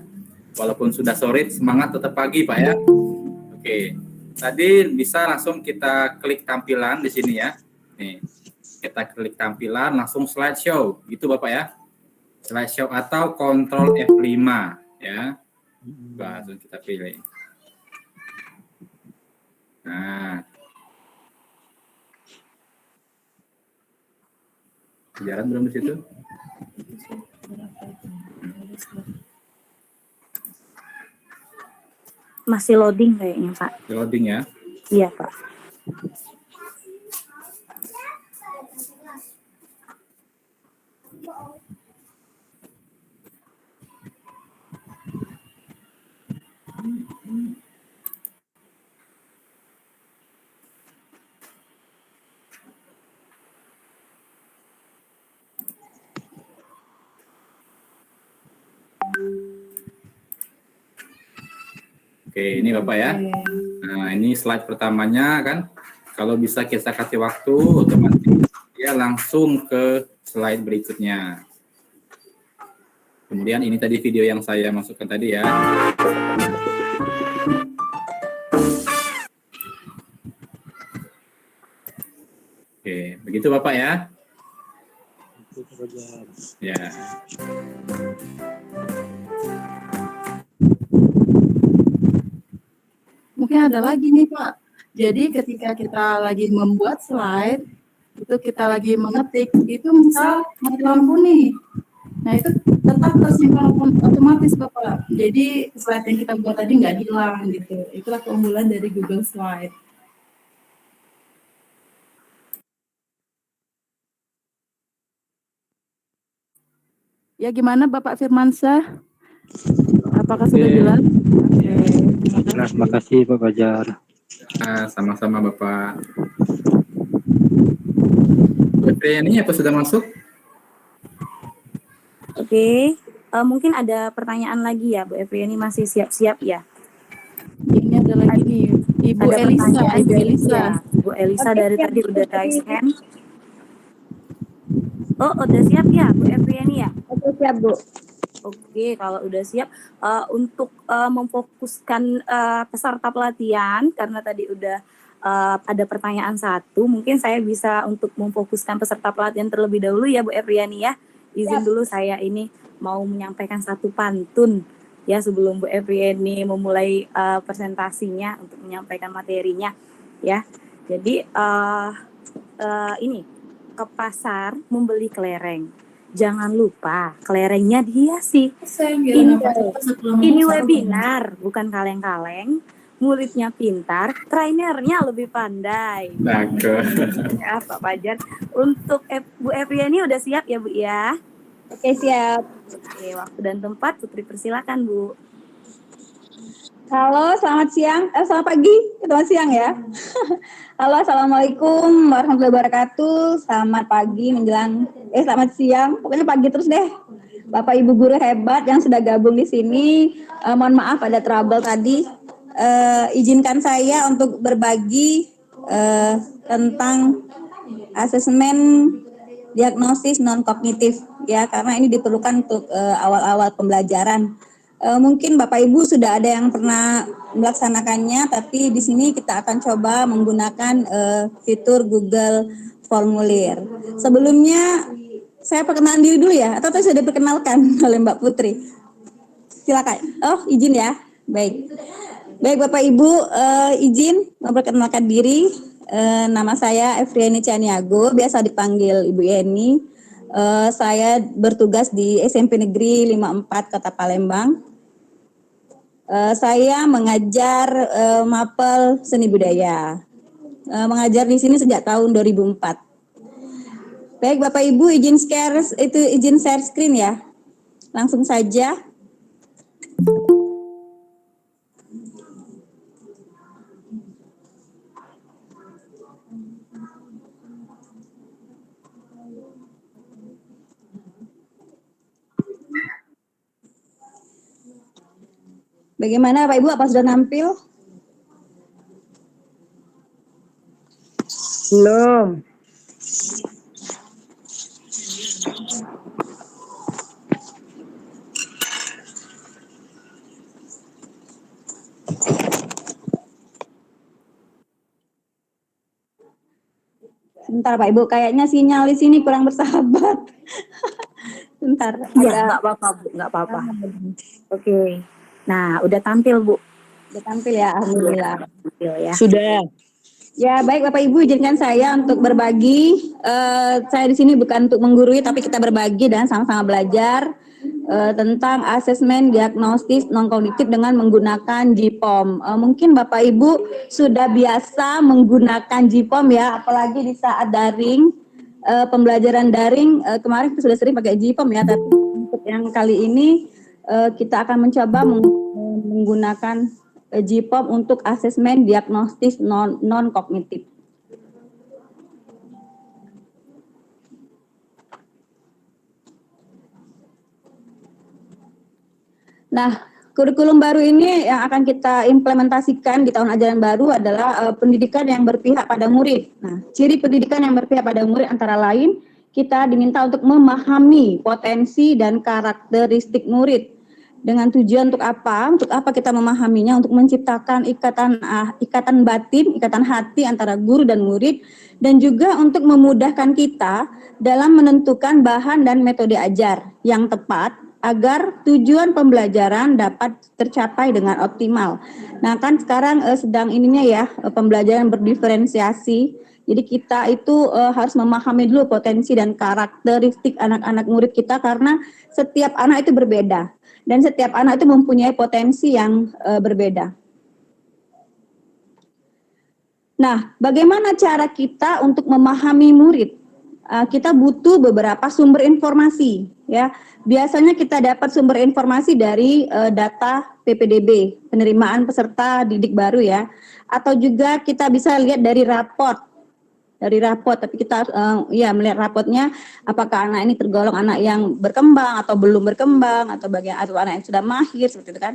Walaupun sudah sore, semangat tetap pagi Pak ya. Oke, tadi bisa langsung kita klik tampilan di sini ya. Nih, kita klik tampilan, langsung slideshow, gitu Bapak ya. Slideshow atau Ctrl F5 ya. Langsung kita pilih. Nah, jalan belum di situ? Masih loading kayaknya, Pak. Loading ya. Iya, Pak. Oke, ini Bapak ya. Nah, ini slide pertamanya kan. Kalau bisa kita kasih waktu, otomatis dia langsung ke slide berikutnya. Kemudian ini tadi video yang saya masukkan tadi ya. Oke, begitu Bapak ya. Ya. Mungkin ada lagi nih Pak. Jadi ketika kita lagi membuat slide, itu kita lagi mengetik, itu misal mati lampu nih. Nah itu tetap tersimpan otomatis Bapak. Jadi slide yang kita buat tadi nggak hilang gitu. Itulah keunggulan dari Google Slide. Ya gimana Bapak Firmansyah? Apakah sudah jelas? Oke. Terima kasih Pak Fajar. Sama-sama Bapak. Oke, ini apa sudah masuk? Oke. Mungkin ada pertanyaan lagi ya, Bu Efriani masih siap-siap ya? Ini ada lagi nih, Ibu Ada Elisa. pertanyaan Ibu dari- Elisa. ya, Bu Elisa Oke, dari siap, tadi Bu udah Putri. raise hand. Oh, udah siap ya, Bu Efriani ya? Oke, siap, Bu. Oke, kalau udah siap untuk memfokuskan peserta pelatihan karena tadi udah ada pertanyaan satu, mungkin saya bisa untuk memfokuskan peserta pelatihan terlebih dahulu ya Bu Efriani ya. Izin dulu saya ini mau menyampaikan satu pantun ya sebelum Bu Efriani memulai presentasinya untuk menyampaikan materinya ya. Jadi ini ke pasar membeli kelereng. Jangan lupa kelerengnya dihiasi. Ini webinar, bukan kaleng-kaleng. Muridnya pintar, trainernya lebih pandai. Ya, Pak Fajar. Untuk Bu Efriani udah siap ya, Bu ya? Oke, siap. Oke, waktu dan tempat Putri persilakan, Bu. Halo, selamat siang. Selamat pagi, selamat siang ya. Halo, assalamualaikum warahmatullahi wabarakatuh. Selamat pagi menjelang, selamat siang. Pokoknya pagi terus deh. Bapak Ibu guru hebat yang sudah gabung di sini. Mohon maaf ada trouble tadi. Izinkan saya untuk berbagi tentang asesmen diagnosis non kognitif ya, karena ini diperlukan untuk awal-awal pembelajaran. Mungkin Bapak Ibu sudah ada yang pernah melaksanakannya, tapi di sini kita akan coba menggunakan fitur Google Formulir. Sebelumnya saya perkenalan diri dulu ya, atau sudah diperkenalkan oleh Mbak Putri? Silakan. Oh, izin ya. Baik. Baik Bapak Ibu, izin memperkenalkan diri. Nama saya Efriani Caniago, biasa dipanggil Ibu Yeni. Saya bertugas di SMP Negeri 54 Kota Palembang. Saya mengajar mapel seni budaya. Mengajar di sini sejak tahun 2004. Baik Bapak Ibu, izin share screen ya. Langsung saja. Bagaimana Pak Ibu, apa sudah nampil? Belum. Bentar Pak Ibu, kayaknya sinyal di sini kurang bersahabat. Bentar. Iya, nggak apa-apa Bu, nggak apa-apa. Oke. Nah, udah tampil Bu. Udah tampil ya, alhamdulillah. Tampil ya. Sudah. Ya baik Bapak Ibu, izinkan saya untuk berbagi. Saya di sini bukan untuk menggurui, tapi kita berbagi dan sama-sama belajar tentang asesmen diagnostis non kognitif dengan menggunakan JIPOM. Mungkin Bapak Ibu sudah biasa menggunakan JIPOM ya, apalagi di saat daring, pembelajaran daring. Kemarin kita sudah sering pakai JIPOM ya, tapi untuk yang kali ini kita akan mencoba menggunakan JIPOM untuk asesmen diagnostis non kognitif. Nah, kurikulum baru ini yang akan kita implementasikan di tahun ajaran baru adalah pendidikan yang berpihak pada murid. Nah, ciri pendidikan yang berpihak pada murid antara lain kita diminta untuk memahami potensi dan karakteristik murid. Dengan tujuan untuk apa? Untuk apa kita memahaminya? Untuk menciptakan ikatan batin, ikatan hati antara guru dan murid, dan juga untuk memudahkan kita dalam menentukan bahan dan metode ajar yang tepat agar tujuan pembelajaran dapat tercapai dengan optimal. Nah, kan sekarang sedang ininya ya, pembelajaran berdiferensiasi. Jadi kita itu harus memahami dulu potensi dan karakteristik anak-anak murid kita karena setiap anak itu berbeda. Dan setiap anak itu mempunyai potensi yang berbeda. Nah, bagaimana cara kita untuk memahami murid? Kita butuh beberapa sumber informasi, ya. Biasanya kita dapat sumber informasi dari data PPDB, penerimaan peserta didik baru ya, atau juga kita bisa lihat dari raport. Tapi kita melihat rapotnya apakah anak ini tergolong anak yang berkembang atau belum berkembang atau atau anak yang sudah mahir seperti itu kan.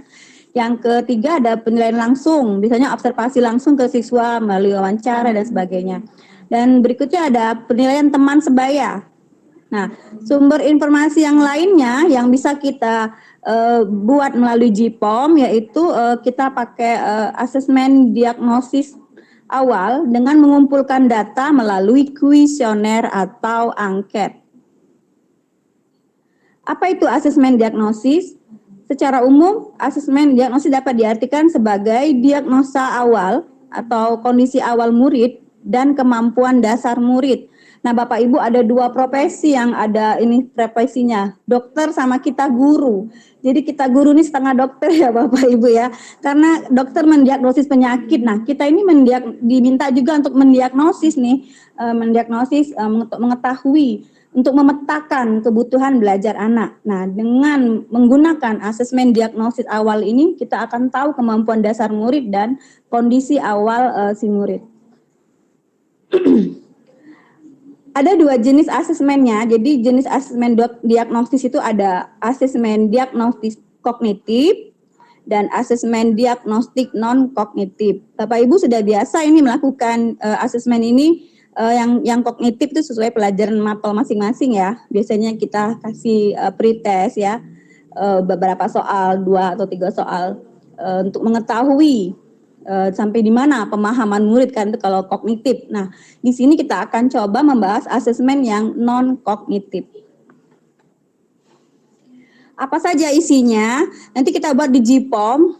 Yang ketiga ada penilaian langsung, biasanya observasi langsung ke siswa melalui wawancara dan sebagainya. Dan berikutnya ada penilaian teman sebaya. Nah, sumber informasi yang lainnya yang bisa kita buat melalui JIPOM yaitu kita pakai asesmen diagnosis awal dengan mengumpulkan data melalui kuesioner atau angket. Apa itu asesmen diagnosis? Secara umum, asesmen diagnosis dapat diartikan sebagai diagnosa awal atau kondisi awal murid dan kemampuan dasar murid. Nah, Bapak Ibu ada dua profesi yang ada ini profesinya, dokter sama kita guru. Jadi kita guru ini setengah dokter ya Bapak Ibu ya, karena dokter mendiagnosis penyakit. Nah, kita ini diminta juga untuk mendiagnosis nih, untuk mengetahui, untuk memetakan kebutuhan belajar anak. Nah, dengan menggunakan asesmen diagnosis awal ini, kita akan tahu kemampuan dasar murid dan kondisi awal si murid. Ada dua jenis asesmennya. Jadi jenis asesmen diagnostis itu ada asesmen diagnostis kognitif dan asesmen diagnostik non kognitif. Bapak Ibu sudah biasa ini melakukan asesmen ini yang kognitif itu sesuai pelajaran mapel masing-masing ya. Biasanya kita kasih pretest ya, beberapa soal, 2 atau 3 soal untuk mengetahui sampai di mana pemahaman murid kan itu kalau kognitif. Nah, di sini kita akan coba membahas asesmen yang non kognitif. Apa saja isinya? Nanti kita buat di JIPOM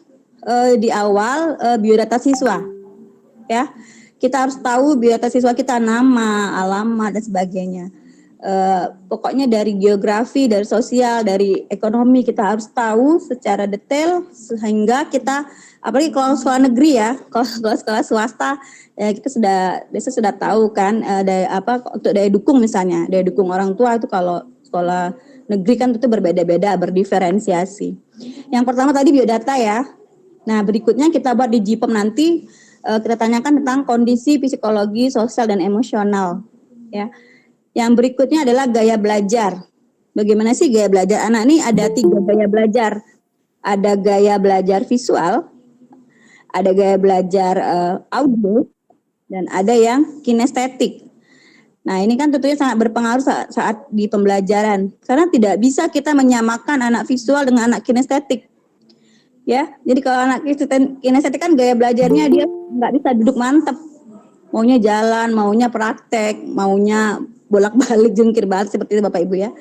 di awal biodata siswa. Ya. Kita harus tahu biodata siswa kita, nama, alamat dan sebagainya. Pokoknya dari geografi, dari sosial, dari ekonomi kita harus tahu secara detail sehingga kita, apalagi kalau sekolah negeri ya, kalau sekolah swasta ya kita sudah tahu kan untuk daya dukung misalnya, daya dukung orang tua itu kalau sekolah negeri kan itu berbeda-beda, berdiferensiasi. Yang pertama tadi biodata ya. Nah, berikutnya kita buat di JIPOM nanti kita tanyakan tentang kondisi psikologi, sosial dan emosional ya. Yang berikutnya adalah gaya belajar. Bagaimana sih gaya belajar anak ini? Ada 3 gaya belajar. Ada gaya belajar visual, ada gaya belajar audio, dan ada yang kinestetik. Nah, ini kan tentunya sangat berpengaruh saat di pembelajaran. Karena tidak bisa kita menyamakan anak visual dengan anak kinestetik. Ya, jadi kalau anak kinestetik kan gaya belajarnya dia nggak bisa duduk mantap. maunya jalan, maunya praktek, maunya bolak-balik jungkir balik seperti itu Bapak Ibu ya.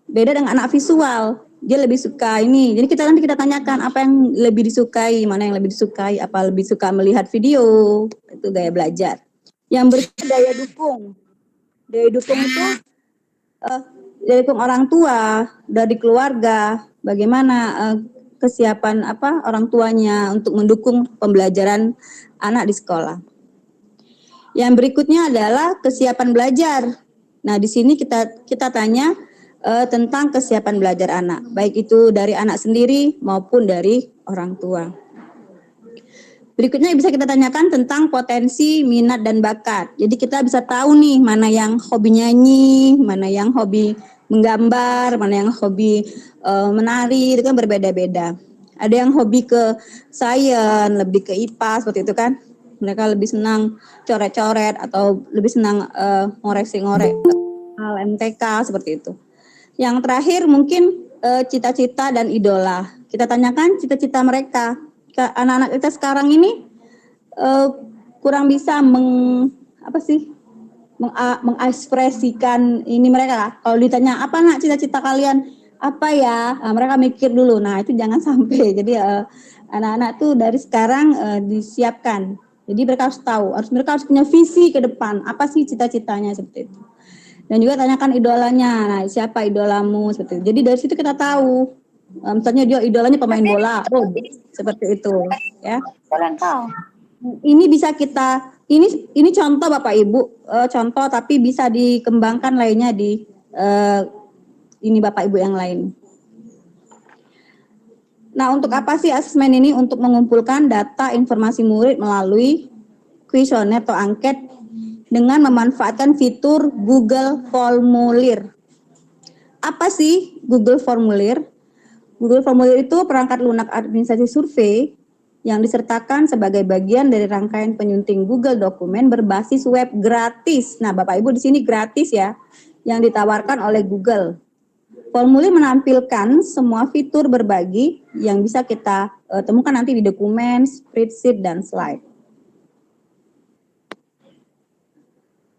Beda dengan anak visual, dia lebih suka ini. Jadi nanti kita tanyakan apa yang lebih disukai, mana yang lebih disukai, apa lebih suka melihat video, itu gaya belajar. Yang berikut daya dukung. Daya dukung itu dari orang tua, dari keluarga, bagaimana kesiapan orang tuanya untuk mendukung pembelajaran anak di sekolah. Yang berikutnya adalah kesiapan belajar. Nah, di sini kita tanya tentang kesiapan belajar anak, baik itu dari anak sendiri maupun dari orang tua. Berikutnya bisa kita tanyakan tentang potensi, minat, dan bakat. Jadi kita bisa tahu nih mana yang hobi nyanyi, mana yang hobi menggambar, mana yang hobi menari, itu kan berbeda-beda. Ada yang hobi ke sains, lebih ke IPA, seperti itu kan. Mereka lebih senang coret-coret atau lebih senang ngorek-ngorek hal MTK, seperti itu. Yang terakhir mungkin cita-cita dan idola. Kita tanyakan cita-cita mereka. Anak-anak kita sekarang ini kurang bisa mengekspresikan ini mereka. Kalau ditanya apa nak cita-cita kalian, apa ya? Mereka mikir dulu. Nah itu jangan sampai. Jadi anak-anak tuh dari sekarang disiapkan. Jadi mereka harus tahu. Mereka harus punya visi ke depan. Apa sih cita-citanya seperti itu. Dan juga tanyakan idolanya. Nah siapa idolamu seperti itu. Jadi dari situ kita tahu. Misalnya dia idolanya pemain bola, seperti itu, ya. Ini bisa kita, ini contoh Bapak Ibu, contoh tapi bisa dikembangkan lainnya di ini Bapak Ibu yang lain. Nah, untuk apa sih asesmen ini? Untuk mengumpulkan data informasi murid melalui kuesioner atau angket dengan memanfaatkan fitur Google Formulir. Apa sih Google Formulir? Google Formulir itu perangkat lunak administrasi survei yang disertakan sebagai bagian dari rangkaian penyunting Google dokumen berbasis web gratis. Nah, Bapak Ibu di sini gratis ya, yang ditawarkan oleh Google. Formulir menampilkan semua fitur berbagi yang bisa kita temukan nanti di dokumen, spreadsheet, dan slide.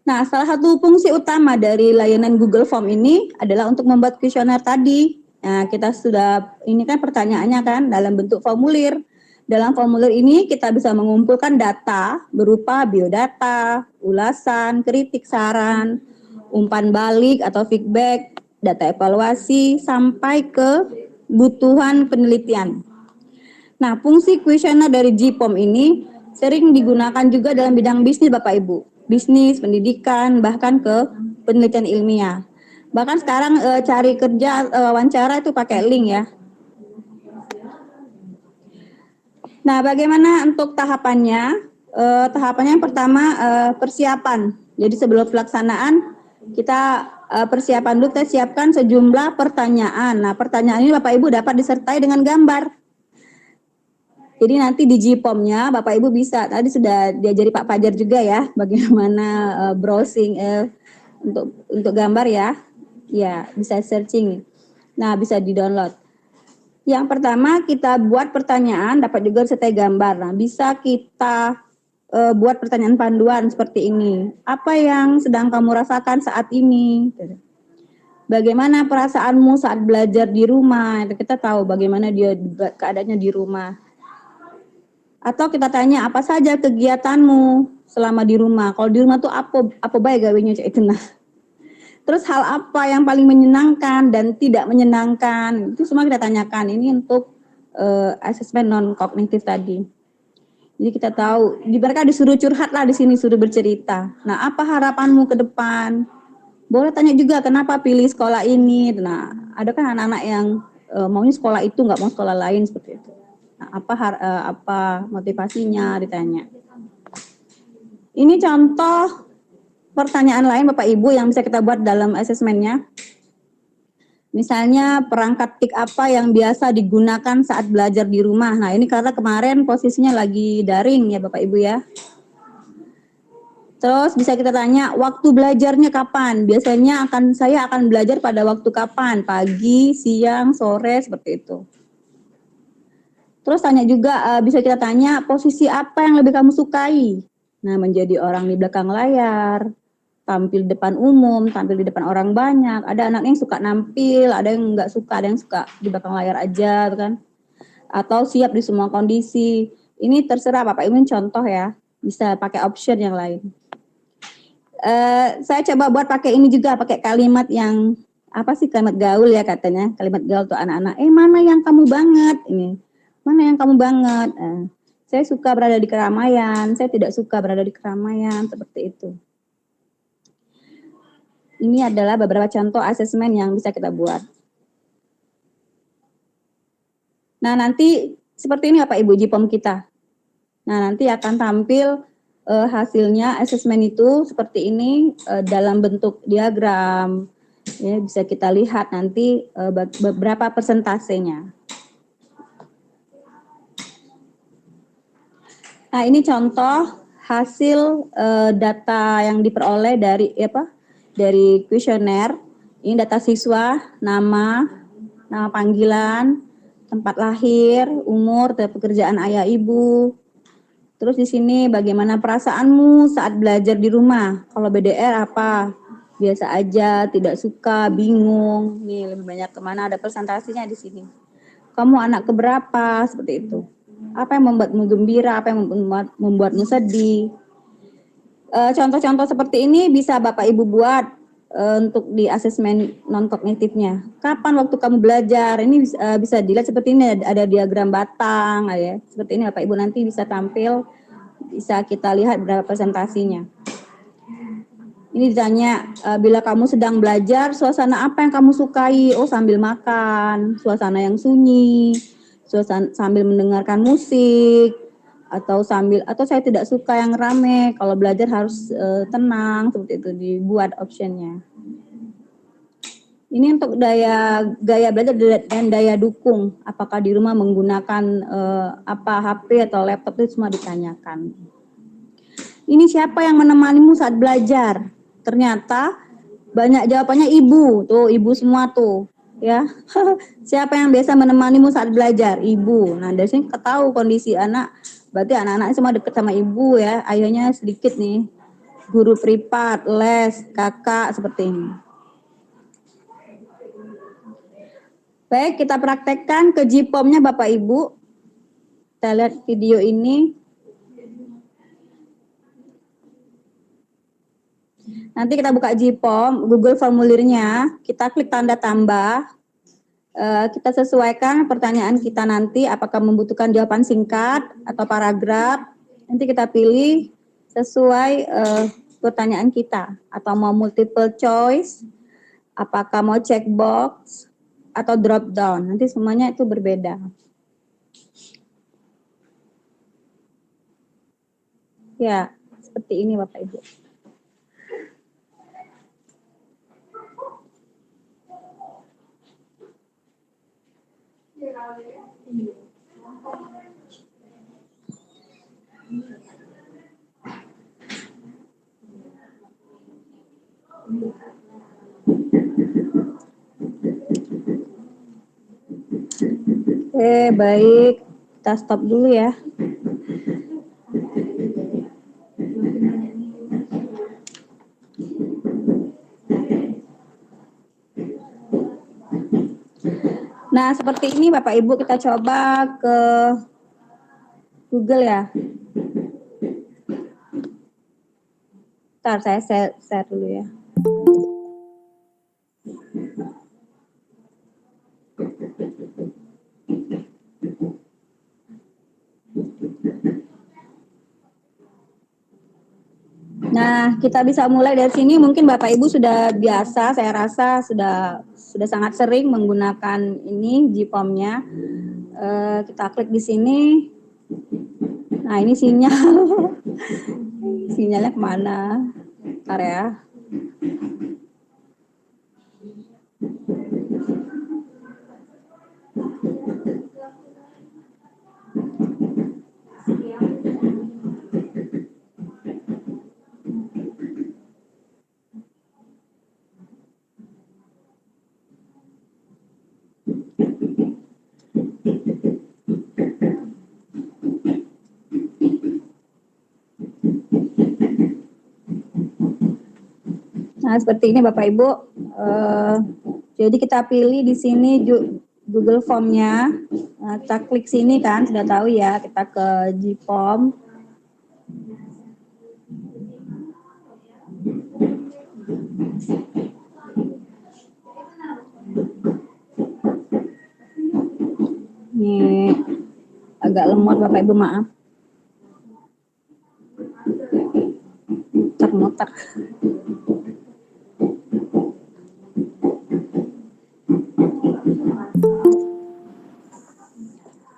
Nah, salah satu fungsi utama dari layanan Google Form ini adalah untuk membuat kuesioner tadi. Nah, kita sudah, ini kan pertanyaannya kan dalam bentuk formulir. Dalam formulir ini kita bisa mengumpulkan data berupa biodata, ulasan, kritik saran, umpan balik atau feedback, data evaluasi, sampai ke kebutuhan penelitian. Nah, fungsi kuesioner dari GPOM ini sering digunakan juga dalam bidang bisnis Bapak Ibu. Bisnis, pendidikan, bahkan ke penelitian ilmiah. Bahkan sekarang cari kerja, wawancara itu pakai link ya. Nah, bagaimana untuk tahapannya? Tahapannya yang pertama persiapan. Jadi sebelum pelaksanaan kita persiapan dulu, kita siapkan sejumlah pertanyaan. Nah, pertanyaan ini Bapak Ibu dapat disertai dengan gambar. Jadi nanti di GPOM-nya Bapak Ibu bisa, tadi sudah diajari Pak Fajar juga ya, bagaimana browsing untuk gambar ya. Ya, bisa searching. Nah, bisa di-download. Yang pertama kita buat pertanyaan, dapat juga sertai gambar. Nah, bisa kita buat pertanyaan panduan seperti ini. Apa yang sedang kamu rasakan saat ini? Bagaimana perasaanmu saat belajar di rumah? Kita tahu bagaimana dia keadaannya di rumah. Atau kita tanya apa saja kegiatanmu selama di rumah? Kalau di rumah tuh apa baik gawenya cek itu nah. Terus hal apa yang paling menyenangkan dan tidak menyenangkan, itu semua kita tanyakan. Ini untuk asesmen non kognitif tadi. Jadi kita tahu, mereka disuruh curhat lah di sini, suruh bercerita. Nah, apa harapanmu ke depan? Boleh tanya juga kenapa pilih sekolah ini. Nah, ada kan anak-anak yang maunya sekolah itu, nggak mau sekolah lain seperti itu. Nah, apa motivasinya ditanya. Ini contoh pertanyaan lain Bapak Ibu yang bisa kita buat dalam asesmennya. Misalnya perangkat TIK apa yang biasa digunakan saat belajar di rumah. Nah, ini karena kemarin posisinya lagi daring ya Bapak Ibu ya. Terus bisa kita tanya waktu belajarnya kapan? Biasanya saya akan belajar pada waktu kapan? Pagi, siang, sore, seperti itu. Terus tanya juga bisa kita tanya posisi apa yang lebih kamu sukai? Nah, menjadi orang di belakang layar, tampil di depan umum, tampil di depan orang banyak. Ada anak yang suka nampil, ada yang nggak suka, ada yang suka di belakang layar aja, kan? Atau siap di semua kondisi. Ini terserah Bapak Ibu, contoh ya, bisa pakai option yang lain. Saya coba buat pakai ini juga, pakai kalimat yang apa sih, kalimat gaul ya katanya, kalimat gaul tuh anak-anak. Mana yang kamu banget ini? Mana yang kamu banget? Saya suka berada di keramaian, saya tidak suka berada di keramaian, seperti itu. Ini adalah beberapa contoh asesmen yang bisa kita buat. Nah, nanti seperti ini Bapak Ibu JIPOM kita. Nah, nanti akan tampil hasilnya asesmen itu seperti ini dalam bentuk diagram. Ya, bisa kita lihat nanti beberapa persentasenya. Nah, ini contoh hasil data yang diperoleh dari dari kuesioner. Ini data siswa, nama panggilan, tempat lahir, umur, pekerjaan ayah ibu. Terus di sini bagaimana perasaanmu saat belajar di rumah? Kalau BDR apa? Biasa aja, tidak suka, bingung. Nih lebih banyak kemana, ada presentasinya di sini. Kamu anak keberapa? Seperti itu. Apa yang membuatmu gembira? Apa yang membuatmu sedih? Contoh-contoh seperti ini bisa Bapak Ibu buat untuk di asesmen non kognitifnya. Kapan waktu kamu belajar? Ini bisa dilihat seperti ini, ada diagram batang, ya. Seperti ini Bapak Ibu nanti bisa tampil, bisa kita lihat berapa presentasinya. Ini ditanya, bila kamu sedang belajar, suasana apa yang kamu sukai? Oh, sambil makan, suasana yang sunyi, sambil mendengarkan musik, atau saya tidak suka yang rame, kalau belajar harus tenang, seperti itu, dibuat optionnya. Ini untuk gaya belajar dan daya dukung, apakah di rumah menggunakan HP atau laptop, itu semua ditanyakan. Ini siapa yang menemanimu saat belajar? Ternyata banyak jawabannya ibu, tuh ibu semua tuh, ya. Siapa yang biasa menemanimu saat belajar? Ibu. Nah, dari sini ketahui kondisi anak, berarti anak-anak semua dekat sama ibu ya, ayahnya sedikit nih. Guru privat, les, kakak, seperti ini. Baik, kita praktekkan ke JIPOM-nya Bapak Ibu. Kita lihat video ini. Nanti kita buka JIPOM, Google formulirnya, kita klik tanda tambah. Kita sesuaikan pertanyaan kita nanti, apakah membutuhkan jawaban singkat atau paragraf. Nanti kita pilih sesuai pertanyaan kita, atau mau multiple choice, apakah mau checkbox atau drop down. Nanti semuanya itu berbeda. Ya, seperti ini Bapak Ibu. Oke, baik. Kita stop dulu ya. Nah, seperti ini Bapak Ibu, kita coba ke Google ya. Bentar, saya share dulu ya. Nah, kita bisa mulai dari sini. Mungkin Bapak Ibu sudah biasa, saya rasa sudah sangat sering menggunakan ini JIPOM-nya. Kita klik di sini. Nah, ini sinyal. Sinyalnya kemana? Bentar ya. Nah, seperti ini Bapak Ibu. Jadi kita pilih di sini Google Form-nya. Nah, kita klik sini kan, sudah tahu ya, kita ke Gform. Ini agak lemot Bapak Ibu, maaf. Muter-muter.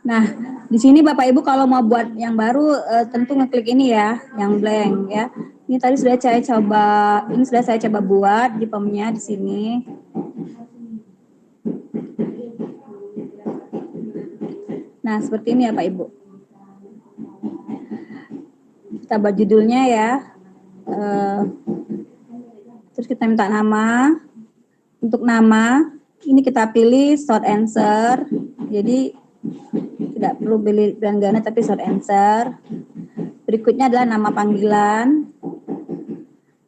Nah, di sini Bapak Ibu kalau mau buat yang baru tentu ngeklik ini ya, yang blank ya. Ini tadi sudah saya coba, ini sudah saya coba buat di Gform-nya di sini. Nah, seperti ini ya Pak Ibu. Kita buat judulnya ya. Terus kita minta nama. Untuk nama, ini kita pilih short answer. Jadi tidak perlu pilih pilihan ganda tapi short answer. Berikutnya adalah nama panggilan,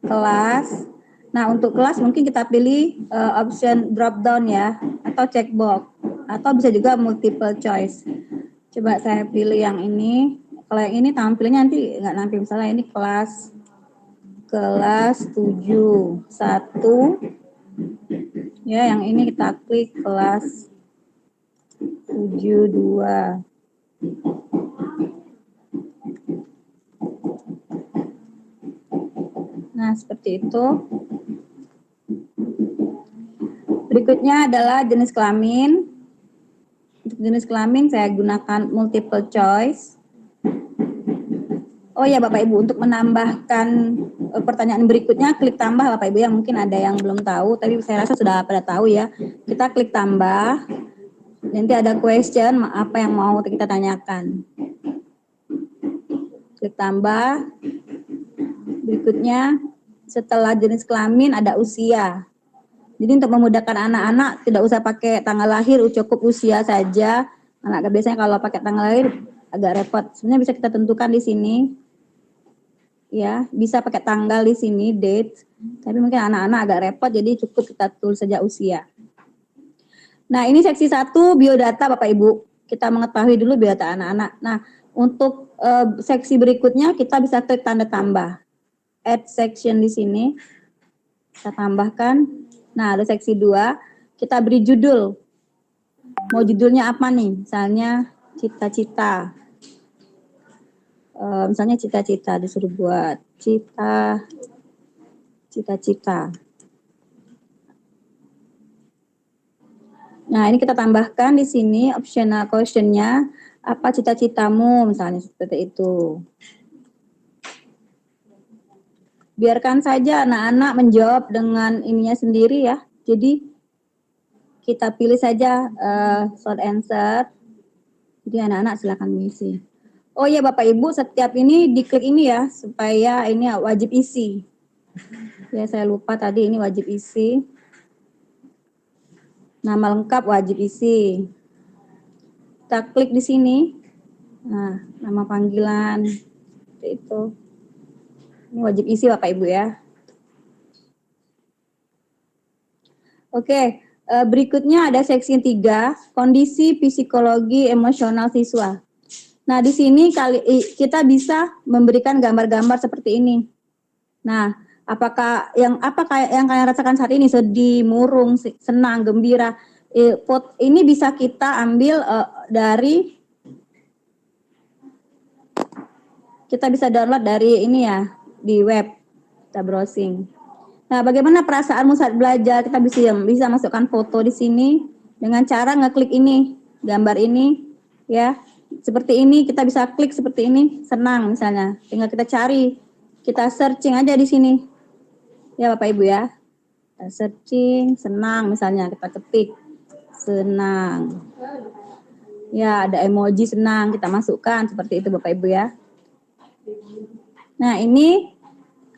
kelas. Nah, untuk kelas mungkin kita pilih option drop down ya, atau checkbox, atau bisa juga multiple choice. Coba saya pilih yang ini. Kalau yang ini tampilnya nanti nggak nampil, misalnya ini kelas 7 1. Ya, yang ini kita klik kelas 7 2. Nah, seperti itu. Berikutnya adalah jenis kelamin. Untuk jenis kelamin saya gunakan multiple choice. Oh ya Bapak Ibu, untuk menambahkan pertanyaan berikutnya, klik tambah Bapak Ibu ya. Mungkin ada yang belum tahu, tapi saya rasa sudah pada tahu ya. Kita klik tambah, nanti ada question, apa yang mau kita tanyakan. Klik tambah. Berikutnya, setelah jenis kelamin ada usia. Jadi untuk memudahkan anak-anak, tidak usah pakai tanggal lahir, cukup usia saja. Anak biasanya kalau pakai tanggal lahir agak repot. Sebenarnya bisa kita tentukan di sini. Ya, bisa pakai tanggal di sini, date. Tapi mungkin anak-anak agak repot, jadi cukup kita tulis saja usia. Nah, ini seksi 1 biodata Bapak Ibu. Kita mengetahui dulu biodata anak-anak. Nah, untuk seksi berikutnya kita bisa klik tanda tambah. Add section di sini. Kita tambahkan. Nah, ada seksi 2. Kita beri judul. Mau judulnya apa nih? Misalnya cita-cita. Misalnya cita-cita, disuruh buat cita-cita. Nah, ini kita tambahkan di sini optional question-nya, apa cita-citamu, misalnya seperti itu. Biarkan saja anak-anak menjawab dengan ininya sendiri ya. Jadi kita pilih saja short answer. Jadi anak-anak silakan mengisi. Oh iya Bapak Ibu, setiap ini diklik ini ya, supaya ini wajib isi. Ya, saya lupa tadi ini wajib isi. Nama lengkap wajib isi. Kita klik di sini. Nah, nama panggilan. Itu. Ini wajib isi Bapak Ibu ya. Oke, berikutnya ada seksi 3, kondisi psikologi emosional siswa. Nah, di sini kita bisa memberikan gambar-gambar seperti ini. Nah, apakah yang kalian rasakan saat ini, sedih, murung, senang, gembira, ini bisa kita ambil kita bisa download dari ini ya, di web. Kita browsing. Nah, bagaimana perasaanmu saat belajar? Kita bisa masukkan foto di sini dengan cara ngeklik ini, gambar ini, ya. Seperti ini, kita bisa klik seperti ini, senang misalnya. Tinggal kita cari, kita searching aja di sini. Ya Bapak Ibu ya. Kita searching, senang misalnya, kita ketik, senang. Ya, ada emoji senang, kita masukkan, seperti itu Bapak Ibu ya. Nah, ini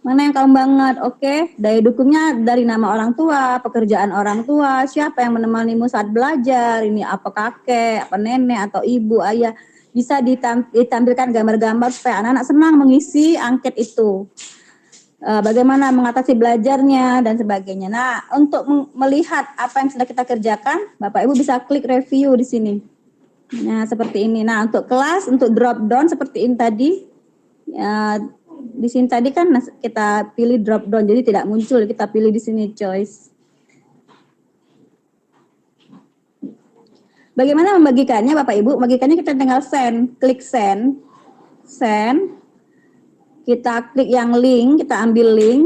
mana yang kamu banget? Oke, daya dukungnya dari nama orang tua, pekerjaan orang tua, siapa yang menemanimu saat belajar, ini apa kakek, apa nenek, atau ibu, ayah. Bisa ditampilkan gambar-gambar supaya anak-anak senang mengisi angket itu. bagaimana mengatasi belajarnya dan sebagainya. Nah, untuk melihat apa yang sudah kita kerjakan, Bapak Ibu bisa klik review di sini. Nah, seperti ini. Nah, untuk kelas, untuk drop down seperti ini tadi. Di sini tadi kan kita pilih drop down, jadi tidak muncul. Kita pilih di sini choice. Bagaimana membagikannya, Bapak Ibu? Membagikannya kita tinggal send, klik send, kita klik yang link, kita ambil link.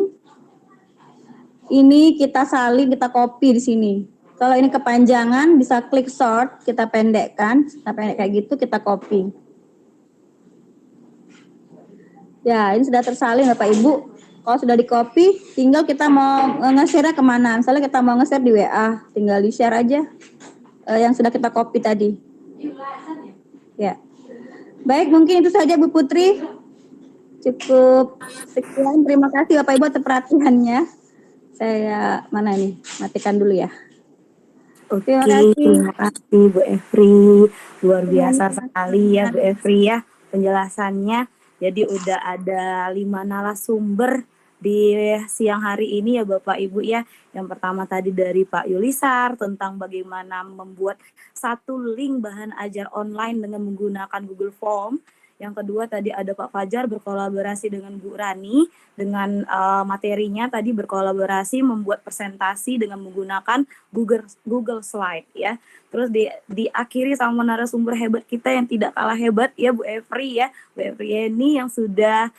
Ini kita salin, kita copy di sini. Kalau ini kepanjangan, bisa klik short, kita pendekkan, kita pendek kayak gitu, kita copy. Ya, ini sudah tersalin Bapak Ibu. Kalau sudah di copy, tinggal kita mau nge-share kemana. Misalnya kita mau nge-share di WA, tinggal di share aja yang sudah kita copy tadi. Ya. Baik, mungkin itu saja Bu Putri. Cukup sekian. Terima kasih Bapak Ibu atas perhatiannya. Saya matikan dulu ya. Oke, terima kasih Bu Efri. Luar biasa sekali ya Bu Efri ya penjelasannya. Jadi udah ada 5 narasumber di siang hari ini ya Bapak Ibu ya. Yang pertama tadi dari Pak Yulisar tentang bagaimana membuat satu link bahan ajar online dengan menggunakan Google Form. Yang kedua tadi ada Pak Fajar berkolaborasi dengan Bu Rani dengan materinya tadi berkolaborasi membuat presentasi dengan menggunakan Google Slide ya. Terus diakhiri sama narasumber hebat kita yang tidak kalah hebat ya Bu Efri ya. Bu Efri ini yang sudah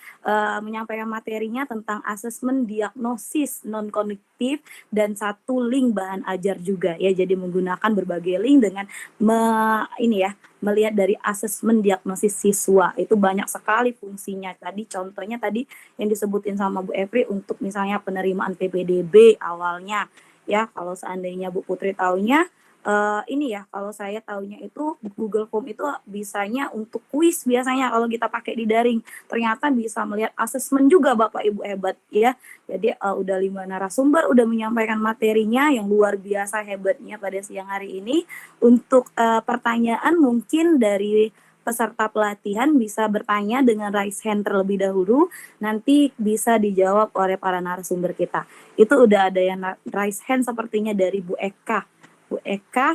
menyampaikan materinya tentang asesmen diagnosis non kognitif dan satu link bahan ajar juga ya. Jadi menggunakan berbagai link dengan melihat dari asesmen diagnosis siswa. Itu banyak sekali fungsinya. Tadi contohnya tadi yang disebutin sama Bu Efri untuk misalnya penerimaan PPDB awalnya ya. Kalau seandainya Bu Putri taunya kalau saya taunya itu Google Form itu bisanya untuk kuis biasanya kalau kita pakai di daring. Ternyata bisa melihat asesmen juga Bapak Ibu hebat ya. Jadi udah 5 narasumber udah menyampaikan materinya yang luar biasa hebatnya pada siang hari ini. Untuk pertanyaan mungkin dari peserta pelatihan bisa bertanya dengan raise hand terlebih dahulu, nanti bisa dijawab oleh para narasumber kita. Itu udah ada yang raise hand sepertinya dari Bu Eka. Bu Eka,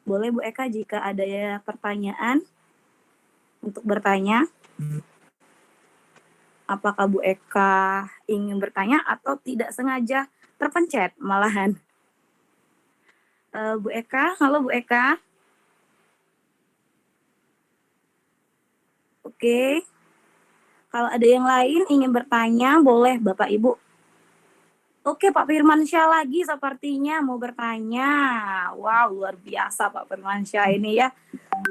boleh Bu Eka jika ada pertanyaan untuk bertanya. Apakah Bu Eka ingin bertanya atau tidak sengaja terpencet malahan? Bu Eka, halo Bu Eka. Oke. Kalau ada yang lain ingin bertanya, boleh Bapak Ibu. Oke, Pak Firmansyah lagi sepertinya mau bertanya. Wow, luar biasa Pak Firmansyah ini ya.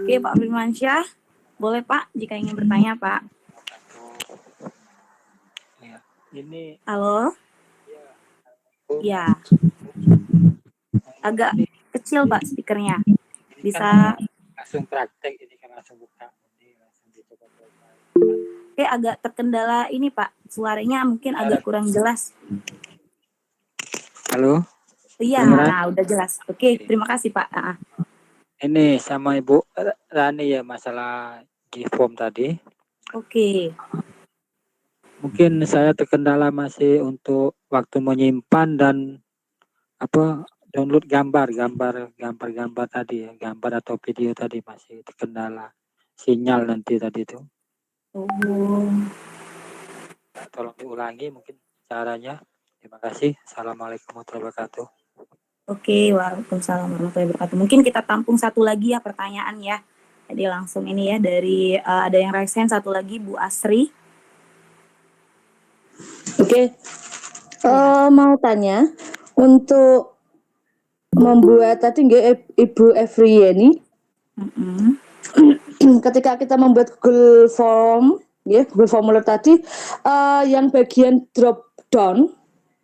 Oke, Pak Firmansyah, boleh Pak jika ingin bertanya Pak. Ini. Halo. Ya. Agak kecil Pak speakernya. Bisa. Langsung praktek ini kan langsung buka. Oke, agak terkendala ini Pak. Suaranya mungkin agak kurang jelas. Halo. Iya, nah udah jelas. Oke, terima kasih Pak. Ini sama Ibu Rani ya masalah G-form tadi. Oke. Mungkin saya terkendala masih untuk waktu menyimpan dan download gambar tadi ya, gambar atau video tadi masih terkendala sinyal nanti tadi itu. Tolong diulangi mungkin caranya. Terima kasih. Assalamualaikum warahmatullahi wabarakatuh. Oke, waalaikumsalam warahmatullahi wabarakatuh. Mungkin kita tampung satu lagi ya pertanyaan ya. Jadi langsung ini ya dari ada yang raise hand satu lagi Bu Asri. Oke. Mau tanya untuk membuat tadi Ibu Efri ini ketika kita membuat Google Form ya, Google Formulir tadi yang bagian drop down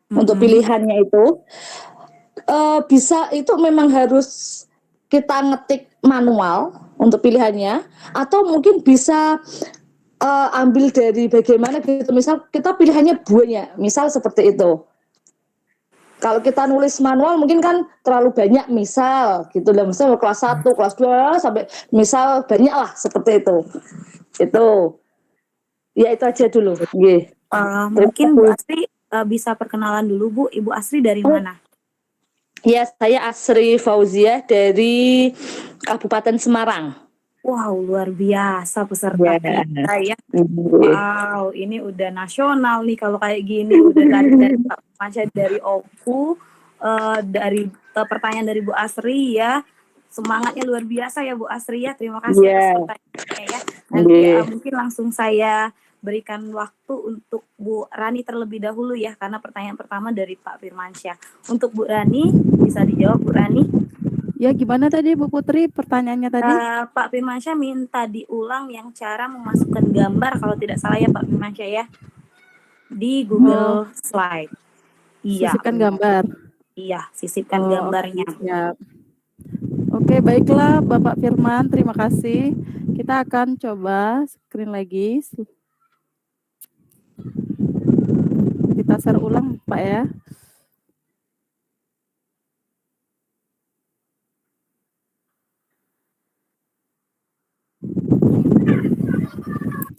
untuk pilihannya itu bisa itu memang harus kita ngetik manual untuk pilihannya atau mungkin bisa ambil dari bagaimana gitu, misal kita pilihannya banyak, misal seperti itu. Kalau kita nulis manual mungkin kan terlalu banyak misal gitu lah, misal kelas 1, kelas 2 sampai misal banyak lah seperti itu. Itu. Ya itu aja dulu. Mungkin Bu Asri bisa perkenalan dulu Bu, Ibu Asri dari mana? Ya, saya Asri Fauzia dari Kabupaten Semarang. Wow, luar biasa peserta kita ya. Wow, ini udah nasional nih kalau kayak gini. Udah dari Pak Firmansyah, dari Oku, dari pertanyaan dari Bu Asri ya. Semangatnya luar biasa ya Bu Asri ya. Terima kasih atas pertanyaannya ya. Nanti mungkin langsung saya berikan waktu untuk Bu Rani terlebih dahulu ya, karena pertanyaan pertama dari Pak Firmansyah. Untuk Bu Rani, bisa dijawab Bu Rani? Ya, gimana tadi Bu Putri pertanyaannya tadi? Pak Firmansyah minta diulang yang cara memasukkan gambar, kalau tidak salah ya Pak Firmansyah ya, di Google Slide. Iya. Sisipkan gambar. Iya, sisipkan gambarnya. Siap. Oke, baiklah Bapak Firman, terima kasih. Kita akan coba screen lagi. Kita share ulang Pak ya.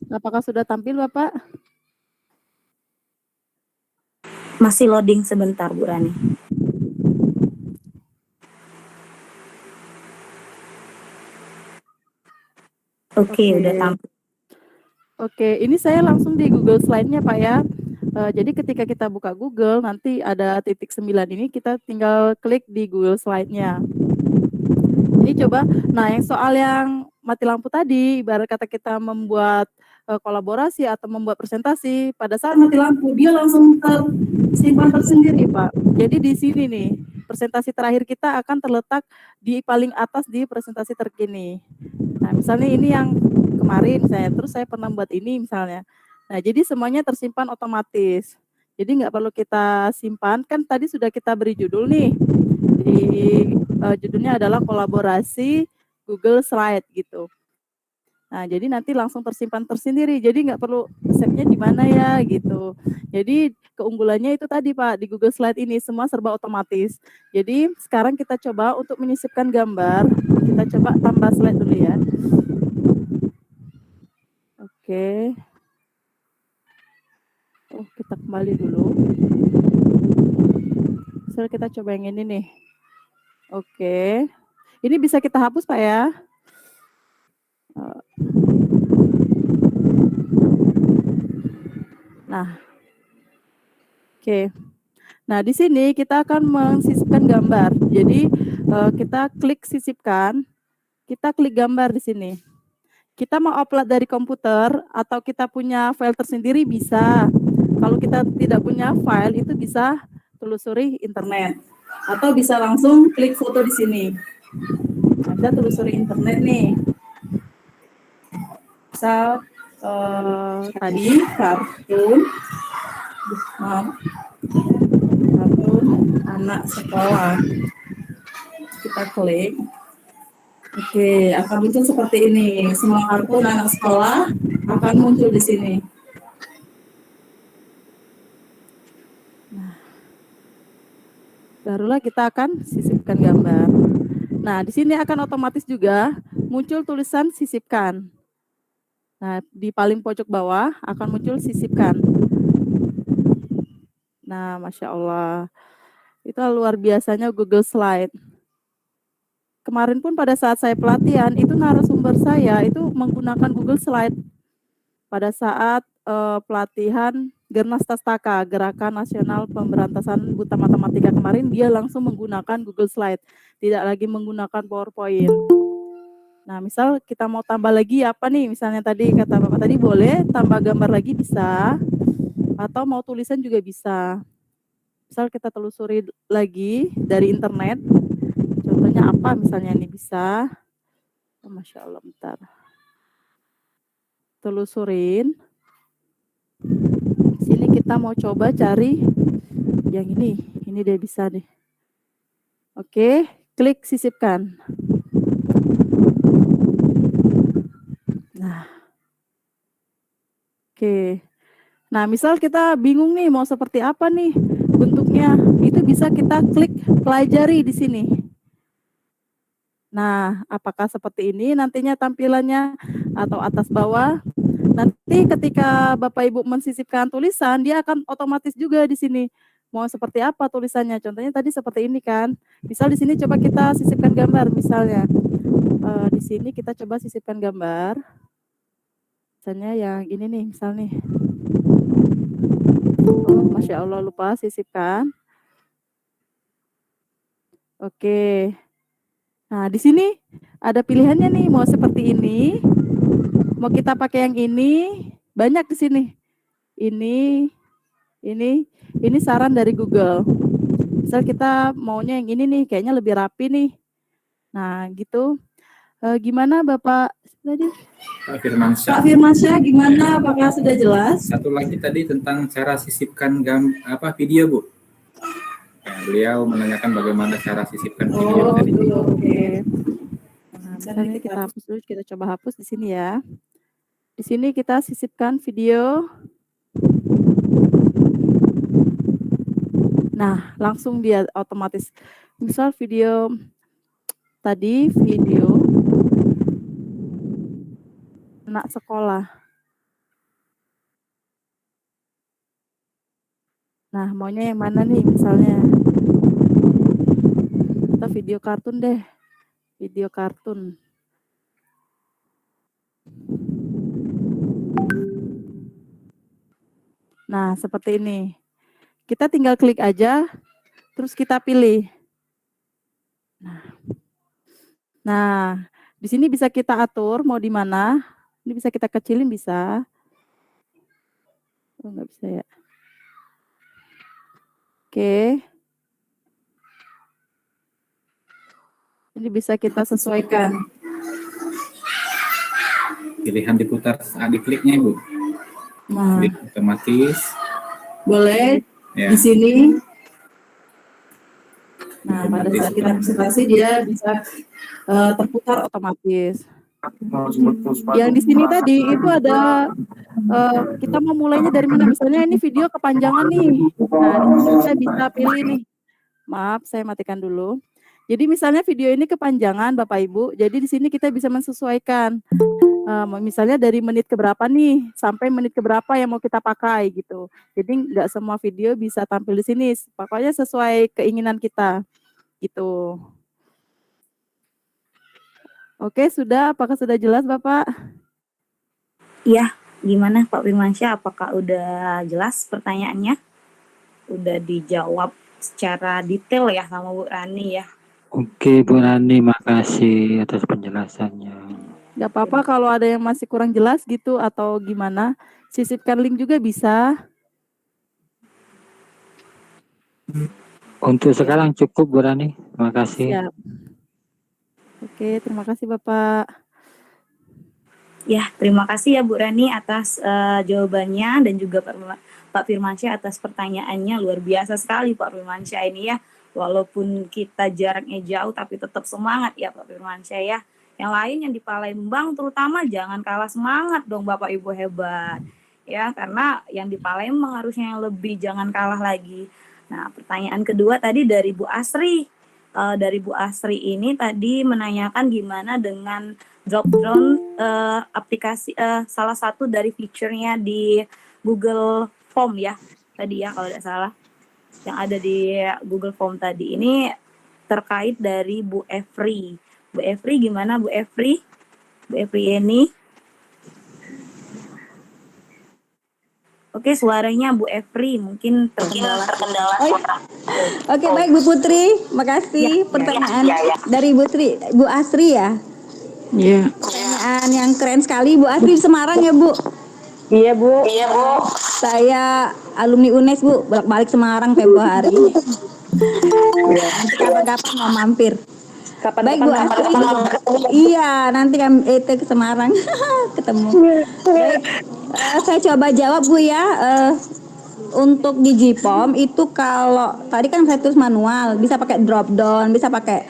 Apakah sudah tampil Bapak? Masih loading sebentar Bu Rani. Oke, udah tampil. Oke, ini saya langsung di Google Slide-nya Pak ya. Jadi ketika kita buka Google, nanti ada titik 9 ini, kita tinggal klik di Google Slide-nya. Ini coba, nah yang soal yang mati lampu tadi, ibarat kata kita membuat kolaborasi atau membuat presentasi, pada saat mati lampu, dia langsung tersimpan tersendiri Pak. Jadi di sini nih, presentasi terakhir kita akan terletak di paling atas di presentasi terkini. Nah misalnya ini yang kemarin terus saya pernah buat ini misalnya. Nah, jadi semuanya tersimpan otomatis. Jadi nggak perlu kita simpan, kan tadi sudah kita beri judul nih. Di judulnya adalah kolaborasi Google Slide gitu. Nah, jadi nanti langsung tersimpan tersendiri. Jadi nggak perlu save-nya di mana ya gitu. Jadi keunggulannya itu tadi Pak, di Google Slide ini semua serba otomatis. Jadi sekarang kita coba untuk menyisipkan gambar. Kita coba tambah slide dulu ya. Oke. Oh, kita kembali dulu. Misalnya kita coba yang ini nih. Oke. Ini bisa kita hapus Pak ya. Nah. Oke. Nah, di sini kita akan mensisipkan gambar. Jadi kita klik sisipkan. Kita klik gambar di sini. Kita mau upload dari komputer atau kita punya file tersendiri bisa. Kalau kita tidak punya file itu bisa telusuri internet atau bisa langsung klik foto di sini. Anda telusuri internet nih. Misal tadi kartun anak sekolah. Kita klik. Oke, akan muncul seperti ini. Semua kartun anak sekolah akan muncul di sini. Nah, barulah kita akan sisipkan gambar. Nah, di sini akan otomatis juga muncul tulisan sisipkan. Nah, di paling pojok bawah akan muncul sisipkan. Nah, Masya Allah. Itu luar biasanya Google Slide. Kemarin pun pada saat saya pelatihan, itu narasumber saya itu menggunakan Google Slide. Pada saat pelatihan Gernas Tastaka, Gerakan Nasional Pemberantasan Buta Matematika kemarin, dia langsung menggunakan Google Slide. Tidak lagi menggunakan PowerPoint. Nah, misal kita mau tambah lagi apa nih, misalnya tadi kata Bapak tadi boleh tambah gambar lagi bisa, atau mau tulisan juga bisa. Misal kita telusuri lagi dari internet, contohnya apa misalnya ini bisa, oh, Masya Allah bentar. Telusurin, sini kita mau coba cari yang ini dia bisa nih. Oke, klik sisipkan. Nah, oke. Nah, misal kita bingung nih mau seperti apa nih bentuknya, itu bisa kita klik pelajari di sini. Nah, apakah seperti ini nantinya tampilannya atau atas bawah? Nanti ketika Bapak Ibu mensisipkan tulisan, dia akan otomatis juga di sini. Mau seperti apa tulisannya? Contohnya tadi seperti ini kan. Misal di sini coba kita sisipkan gambar misalnya. Di sini kita coba sisipkan gambar. Misalnya yang ini nih, misal nih. Oh, Masya Allah, lupa sisipkan. Oke. Nah, di sini ada pilihannya nih, mau seperti ini, mau kita pakai yang ini, banyak di sini. Ini saran dari Google. Misal kita maunya yang ini nih, kayaknya lebih rapi nih. Nah, gitu. Gimana Bapak tadi? Pak Firmansyah. Pak Firmansyah, gimana? Apakah sudah jelas? Satu lagi tadi tentang cara sisipkan video, Bu. Ya, beliau menanyakan bagaimana cara sisipkan video tadi. Oke. Nah, nanti kita hapus dulu, kita coba hapus di sini ya. Di sini kita sisipkan video. Nah, langsung dia otomatis. Misal video tadi, video anak sekolah. Nah, maunya yang mana nih misalnya? Atau video kartun deh. Video kartun. Nah, seperti ini. Kita tinggal klik aja, terus kita pilih. Nah, di sini bisa kita atur mau di mana. Ini bisa kita kecilin bisa. Oh, nggak bisa ya. Oke. Ini bisa kita sesuaikan. Pilihan diputar saat dikliknya, Bu. Nah, Klik otomatis. boleh Ya. di sini. Nah, pada saat kita presentasi dia bisa terputar Otomatis. Yang di sini tadi itu ada kita mau mulainya dari mana? Misalnya ini video kepanjangan nih. Nah, di sini kita bisa pilih nih. Maaf, saya matikan dulu. Jadi misalnya video ini kepanjangan Bapak Ibu. Jadi di sini kita bisa mensesuaikan. Misalnya dari menit ke berapa nih sampai menit ke berapa yang mau kita pakai gitu. Jadi nggak semua video bisa tampil di sini. Pokoknya sesuai keinginan kita gitu. Oke, sudah. Apakah sudah jelas, Bapak? Iya, gimana Pak Firmansyah? Apakah udah jelas pertanyaannya? Udah dijawab secara detail ya sama Bu Rani ya? Oke, Bu Rani, makasih atas penjelasannya. Gak apa-apa kalau ada yang masih kurang jelas gitu atau gimana. Sisipkan link juga bisa. Untuk sekarang cukup, Bu Rani. Terima kasih. Siap. Oke, terima kasih Bapak. Ya, terima kasih ya Bu Rani atas jawabannya dan juga Pak Firmansyah atas pertanyaannya. Luar biasa sekali Pak Firmansyah ini ya. Walaupun kita jaraknya jauh tapi tetap semangat ya Pak Firmansyah ya. Yang lain yang di Palembang terutama jangan kalah semangat dong Bapak Ibu hebat. Ya, karena yang di Palembang harusnya yang lebih jangan kalah lagi. Nah, pertanyaan kedua tadi dari Bu Asri. Dari Bu Asri ini tadi menanyakan gimana dengan drop down aplikasi salah satu dari fiturnya di Google Form ya tadi ya kalau tidak salah yang ada di Google Form tadi ini terkait dari Bu Efri. Bu Efri gimana Bu Efri? Bu Efri ini. Oke, suaranya Bu Efri mungkin terkendala. Oke, baik Bu Putri, makasih pertanyaan dari Bu Asri ya. Iya. Pertanyaan yang keren sekali Bu Asri di Semarang ya Bu. Iya, Bu. Saya alumni UNES Bu, balik Semarang Februari. Nanti kapan-kapan mau mampir. Baik Bu Asri. Iya, nanti kami ke Semarang ketemu. Baik, saya coba jawab Bu ya. Untuk di Gpom itu kalau tadi kan saya tulis manual, bisa pakai drop down, bisa pakai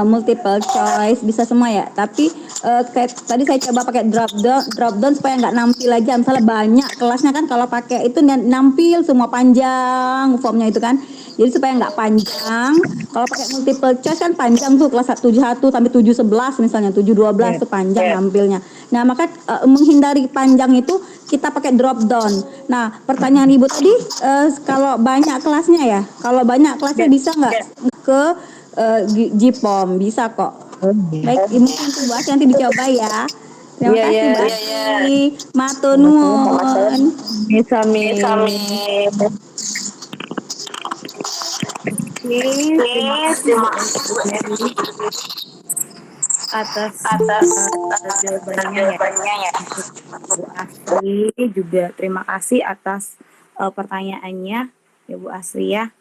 multiple choice, bisa semua ya. Tapi kayak tadi saya coba pakai drop down supaya nggak nampil aja. Misalnya banyak kelasnya kan kalau pakai itu nampil semua panjang formnya itu kan. Jadi supaya nggak panjang, kalau pakai multiple choice kan panjang tuh kelas 71 sampai 711 misalnya, 712 tuh panjang ngambilnya. Nah, maka menghindari panjang itu kita pakai drop down. Nah, pertanyaan Ibu tadi kalau banyak kelasnya ya, kalau banyak kelasnya bisa nggak ke GPOM? Bisa kok. Baik, mungkin itu Bu Asri nanti dicoba ya. Terima kasih Mbak Asri. Matur nuwun. Terima kasih atas jawabannya ya. Bu Asri juga terima kasih atas pertanyaannya ya Bu Asri ya.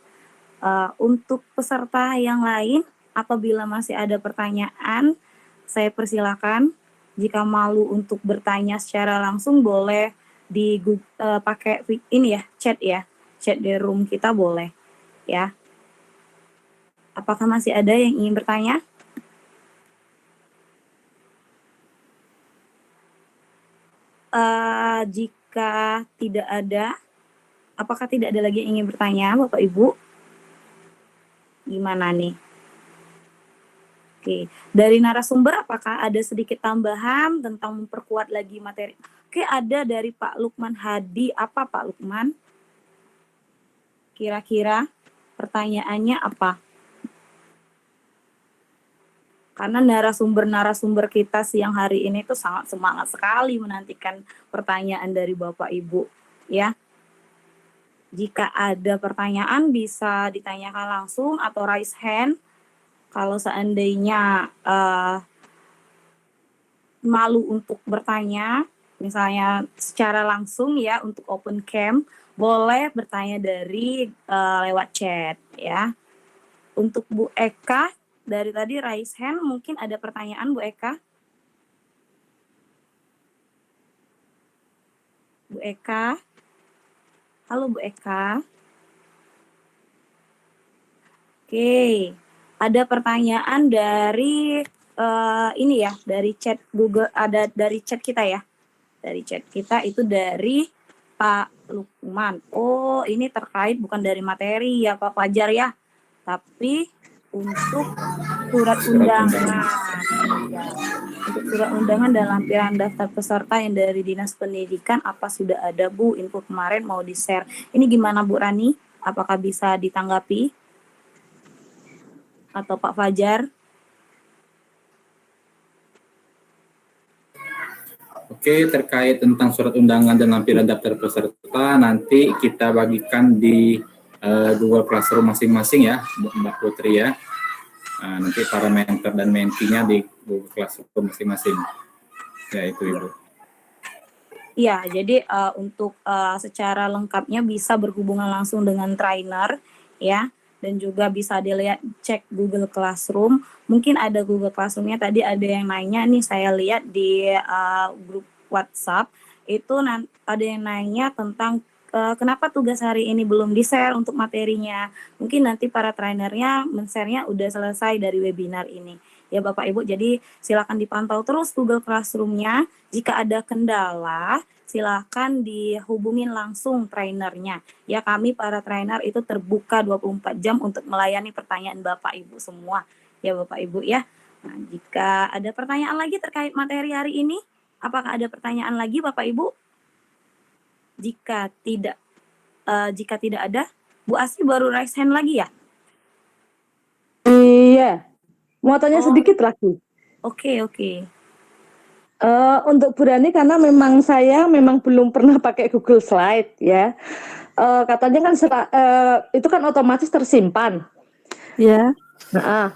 Untuk peserta yang lain, apabila masih ada pertanyaan, saya persilakan. Jika malu untuk bertanya secara langsung, boleh pakai ini ya, chat di room kita boleh ya. Apakah masih ada yang ingin bertanya? Jika tidak ada, apakah tidak ada lagi yang ingin bertanya, Bapak Ibu? Gimana nih? Oke, dari narasumber apakah ada sedikit tambahan tentang memperkuat lagi materi? Oke, ada dari Pak Lukman Hadi. Apa Pak Lukman? Kira-kira pertanyaannya apa? Karena narasumber-narasumber kita siang hari ini tuh sangat semangat sekali menantikan pertanyaan dari Bapak Ibu, ya. Jika ada pertanyaan bisa ditanyakan langsung atau raise hand. Kalau seandainya malu untuk bertanya, misalnya secara langsung ya untuk open cam, boleh bertanya dari lewat chat ya. Untuk Bu Eka, dari tadi raise hand, mungkin ada pertanyaan Bu Eka? Bu Eka? Halo Bu Eka? Oke, ada pertanyaan dari ini ya, dari chat Google, ada dari chat kita ya. Dari chat kita itu dari Pak Lukman. Oh, ini terkait bukan dari materi ya Pak Fajar ya, tapi untuk surat undangan. Ya. Untuk surat undangan dan lampiran daftar peserta yang dari Dinas Pendidikan, apa sudah ada Bu? Info kemarin mau di-share. Ini gimana Bu Rani? Apakah bisa ditanggapi? Atau Pak Fajar? Oke, terkait tentang surat undangan dan lampiran daftar peserta, nanti kita bagikan di Google Classroom masing-masing ya, Mbak Putri ya. Nanti para mentor dan mentinya di Google Classroom masing-masing. Ya, itu Ibu. Iya, jadi untuk secara lengkapnya bisa berhubungan langsung dengan trainer ya, dan juga bisa dilihat cek Google Classroom. Mungkin ada Google Classroom-nya, tadi ada yang nanya nih, saya lihat di grup WhatsApp itu ada yang nanya tentang kenapa tugas hari ini belum di-share untuk materinya. Mungkin nanti para trainernya men-share-nya udah selesai dari webinar ini. Ya Bapak Ibu, jadi silakan dipantau terus Google Classroom-nya. Jika ada kendala, silakan dihubungin langsung trainernya. Ya, kami para trainer itu terbuka 24 jam untuk melayani pertanyaan Bapak Ibu semua. Ya Bapak Ibu ya. Nah, jika ada pertanyaan lagi terkait materi hari ini, apakah ada pertanyaan lagi Bapak Ibu? Jika tidak ada, Bu Asri baru raise hand lagi ya? Iya, mau tanya sedikit lagi. Oke. Untuk Bu Rani, karena saya memang belum pernah pakai Google Slide ya. Katanya kan itu kan otomatis tersimpan. Ya. Nah,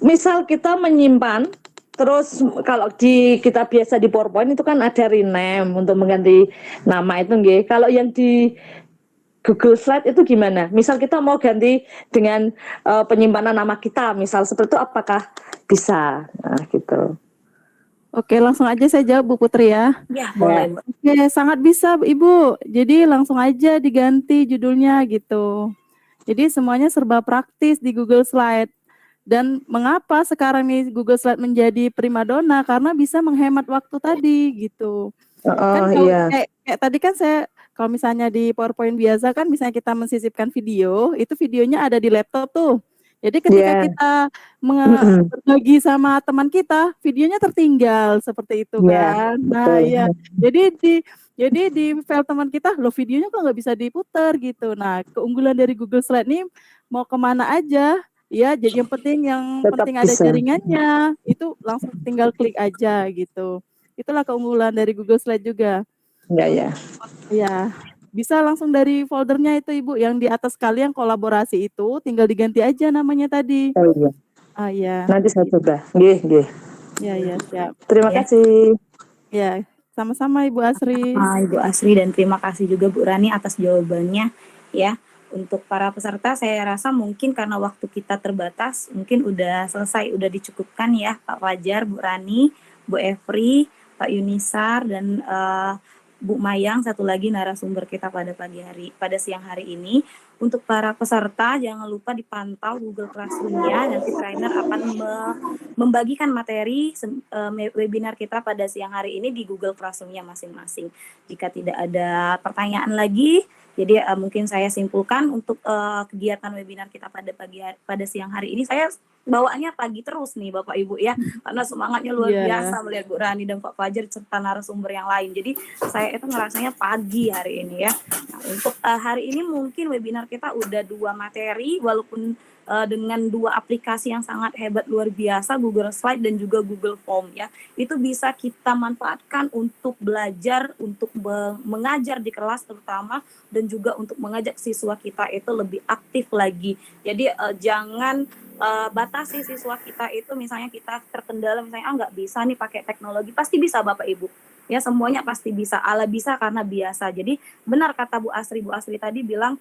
misal kita menyimpan, terus kalau kita biasa di PowerPoint itu kan ada rename untuk mengganti nama itu nggih. Kalau yang di Google Slide itu gimana? Misal kita mau ganti dengan penyimpanan nama kita, misal seperti itu, apakah bisa? Nah, gitu. Oke, langsung aja saya jawab Bu Putri ya. Ya, boleh. Oke, sangat bisa Ibu. Jadi langsung aja diganti judulnya gitu. Jadi semuanya serba praktis di Google Slide. Dan mengapa sekarang nih Google Slide menjadi primadona? Karena bisa menghemat waktu tadi gitu. Kan kalau Iya. kayak tadi kan saya Kalau misalnya di PowerPoint biasa kan misalnya kita mensisipkan video, itu videonya ada di laptop tuh. Jadi ketika Iya. kita Mm-mm. berbagi sama teman kita, videonya tertinggal seperti itu Iya, kan. Nah, betul. iya. Jadi di file teman kita, loh videonya kok nggak bisa diputar gitu. Nah, keunggulan dari Google Slide nih mau kemana aja, ya. Jadi yang Tetap penting ada bisa. jaringannya, itu langsung tinggal klik aja gitu. Itulah keunggulan dari Google Slide juga. Iya, ya. Ya, bisa langsung dari foldernya itu Ibu, yang di atas sekali yang kolaborasi itu, tinggal diganti aja namanya tadi. Oh iya. Ah ya, Nanti saya coba. Nggih, nggih. ya siap. Terima Ya. kasih. Ya, sama-sama Ibu Asri. Ibu Asri, dan terima kasih juga Bu Rani atas jawabannya ya. Untuk para peserta saya rasa mungkin karena waktu kita terbatas, mungkin udah selesai, udah dicukupkan ya Pak Fajar, Bu Rani, Bu Efri, Pak Yunisar, dan Bu Mayang, satu lagi narasumber kita pada siang hari ini. Untuk para peserta jangan lupa dipantau Google Classroom-nya, nanti trainer akan membagikan materi webinar kita pada siang hari ini di Google Classroom-nya masing-masing. Jika tidak ada pertanyaan lagi, jadi mungkin saya simpulkan untuk kegiatan webinar kita pada siang hari ini, saya bawaannya pagi terus nih Bapak Ibu ya, karena semangatnya luar biasa melihat Bu Rani dan Pak Fajar serta narasumber yang lain. Jadi saya itu ngerasanya pagi hari ini ya. Nah, untuk hari ini mungkin webinar kita udah 2 materi, walaupun dengan 2 aplikasi yang sangat hebat luar biasa, Google Slide dan juga Google Form ya. Itu bisa kita manfaatkan untuk belajar, untuk mengajar di kelas terutama, dan juga untuk mengajak siswa kita itu lebih aktif lagi. Jadi jangan batasi siswa kita itu, misalnya kita terkendala misalnya nggak bisa nih pakai teknologi, pasti bisa Bapak Ibu ya, semuanya pasti bisa, ala bisa karena biasa. Jadi benar kata Bu Asri tadi bilang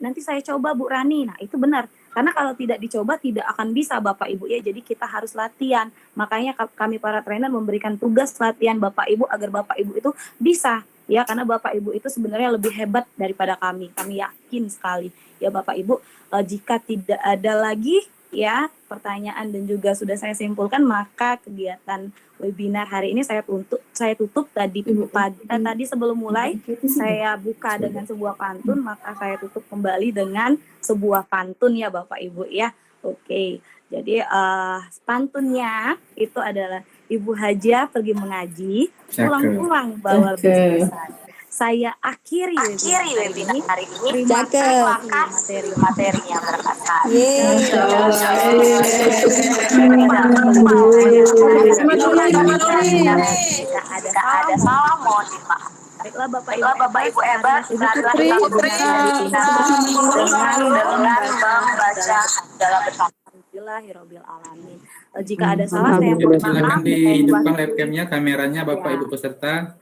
nanti saya coba Bu Rani. Nah itu benar, karena kalau tidak dicoba tidak akan bisa Bapak Ibu ya. Jadi kita harus latihan, makanya kami para trainer memberikan tugas latihan Bapak Ibu agar Bapak Ibu itu bisa ya, karena Bapak Ibu itu sebenarnya lebih hebat daripada kami yakin sekali ya Bapak Ibu. Jika tidak ada lagi ya pertanyaan dan juga sudah saya simpulkan, maka kegiatan webinar hari ini saya tutup tadi tadi sebelum mulai saya buka dengan sebuah pantun, maka saya tutup kembali dengan sebuah pantun ya Bapak Ibu ya. Oke. Jadi pantunnya itu adalah Ibu Haja pergi mengaji, pulang-pulang bawa bisnisan. Saya akhiri webinar hari ini. Terima kasih materinya berkata. Jika ada salah mohon dimaafkan. Baiklah Bapak Ibu hebat, dengan membaca dalam bersama. Alhamdulillahirabbil alamin. Jika ada salah saya mohon maaf. Silakan dihidupkan webcamnya, kameranya Bapak Ibu peserta.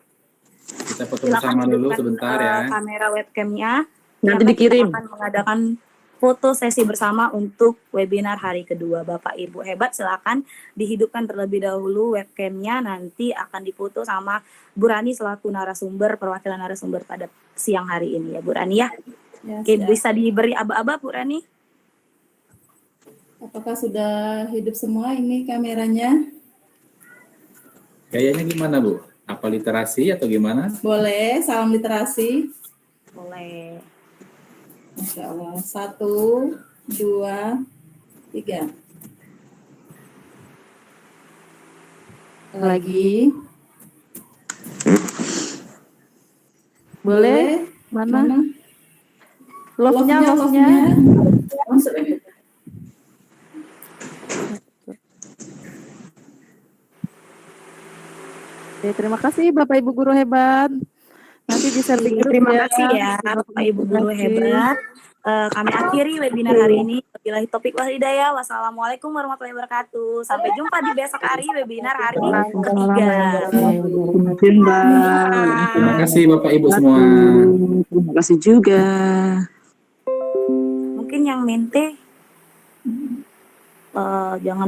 Kita foto bersama dulu sebentar ya. Kamera webcamnya. Nanti dikirim. Kita akan mengadakan foto sesi bersama untuk webinar hari kedua. Bapak Ibu hebat, silakan dihidupkan terlebih dahulu webcamnya. Nanti akan difoto sama Bu Rani selaku narasumber, perwakilan narasumber pada siang hari ini ya Bu Rani ya. Oke, bisa diberi aba-aba Bu Rani? Apakah sudah hidup semua ini kameranya? Kayaknya gimana Bu? Apa literasi atau gimana? Boleh, salam literasi. Boleh. Masya Allah. 1, 2, 3. Lagi. Boleh? Mana? Love-nya. Oke, terima kasih Bapak Ibu guru hebat. Nanti di-share di grup Terima ya. kasih ya Bapak Ibu guru hebat. Kami akhiri webinar hari ini. Wabillahi taufiq wal hidayah. Wassalamualaikum warahmatullahi wabarakatuh. Sampai jumpa di besok hari webinar hari ketiga. Terima kasih Bapak Ibu semua. Terima kasih juga. Mungkin yang mente jangan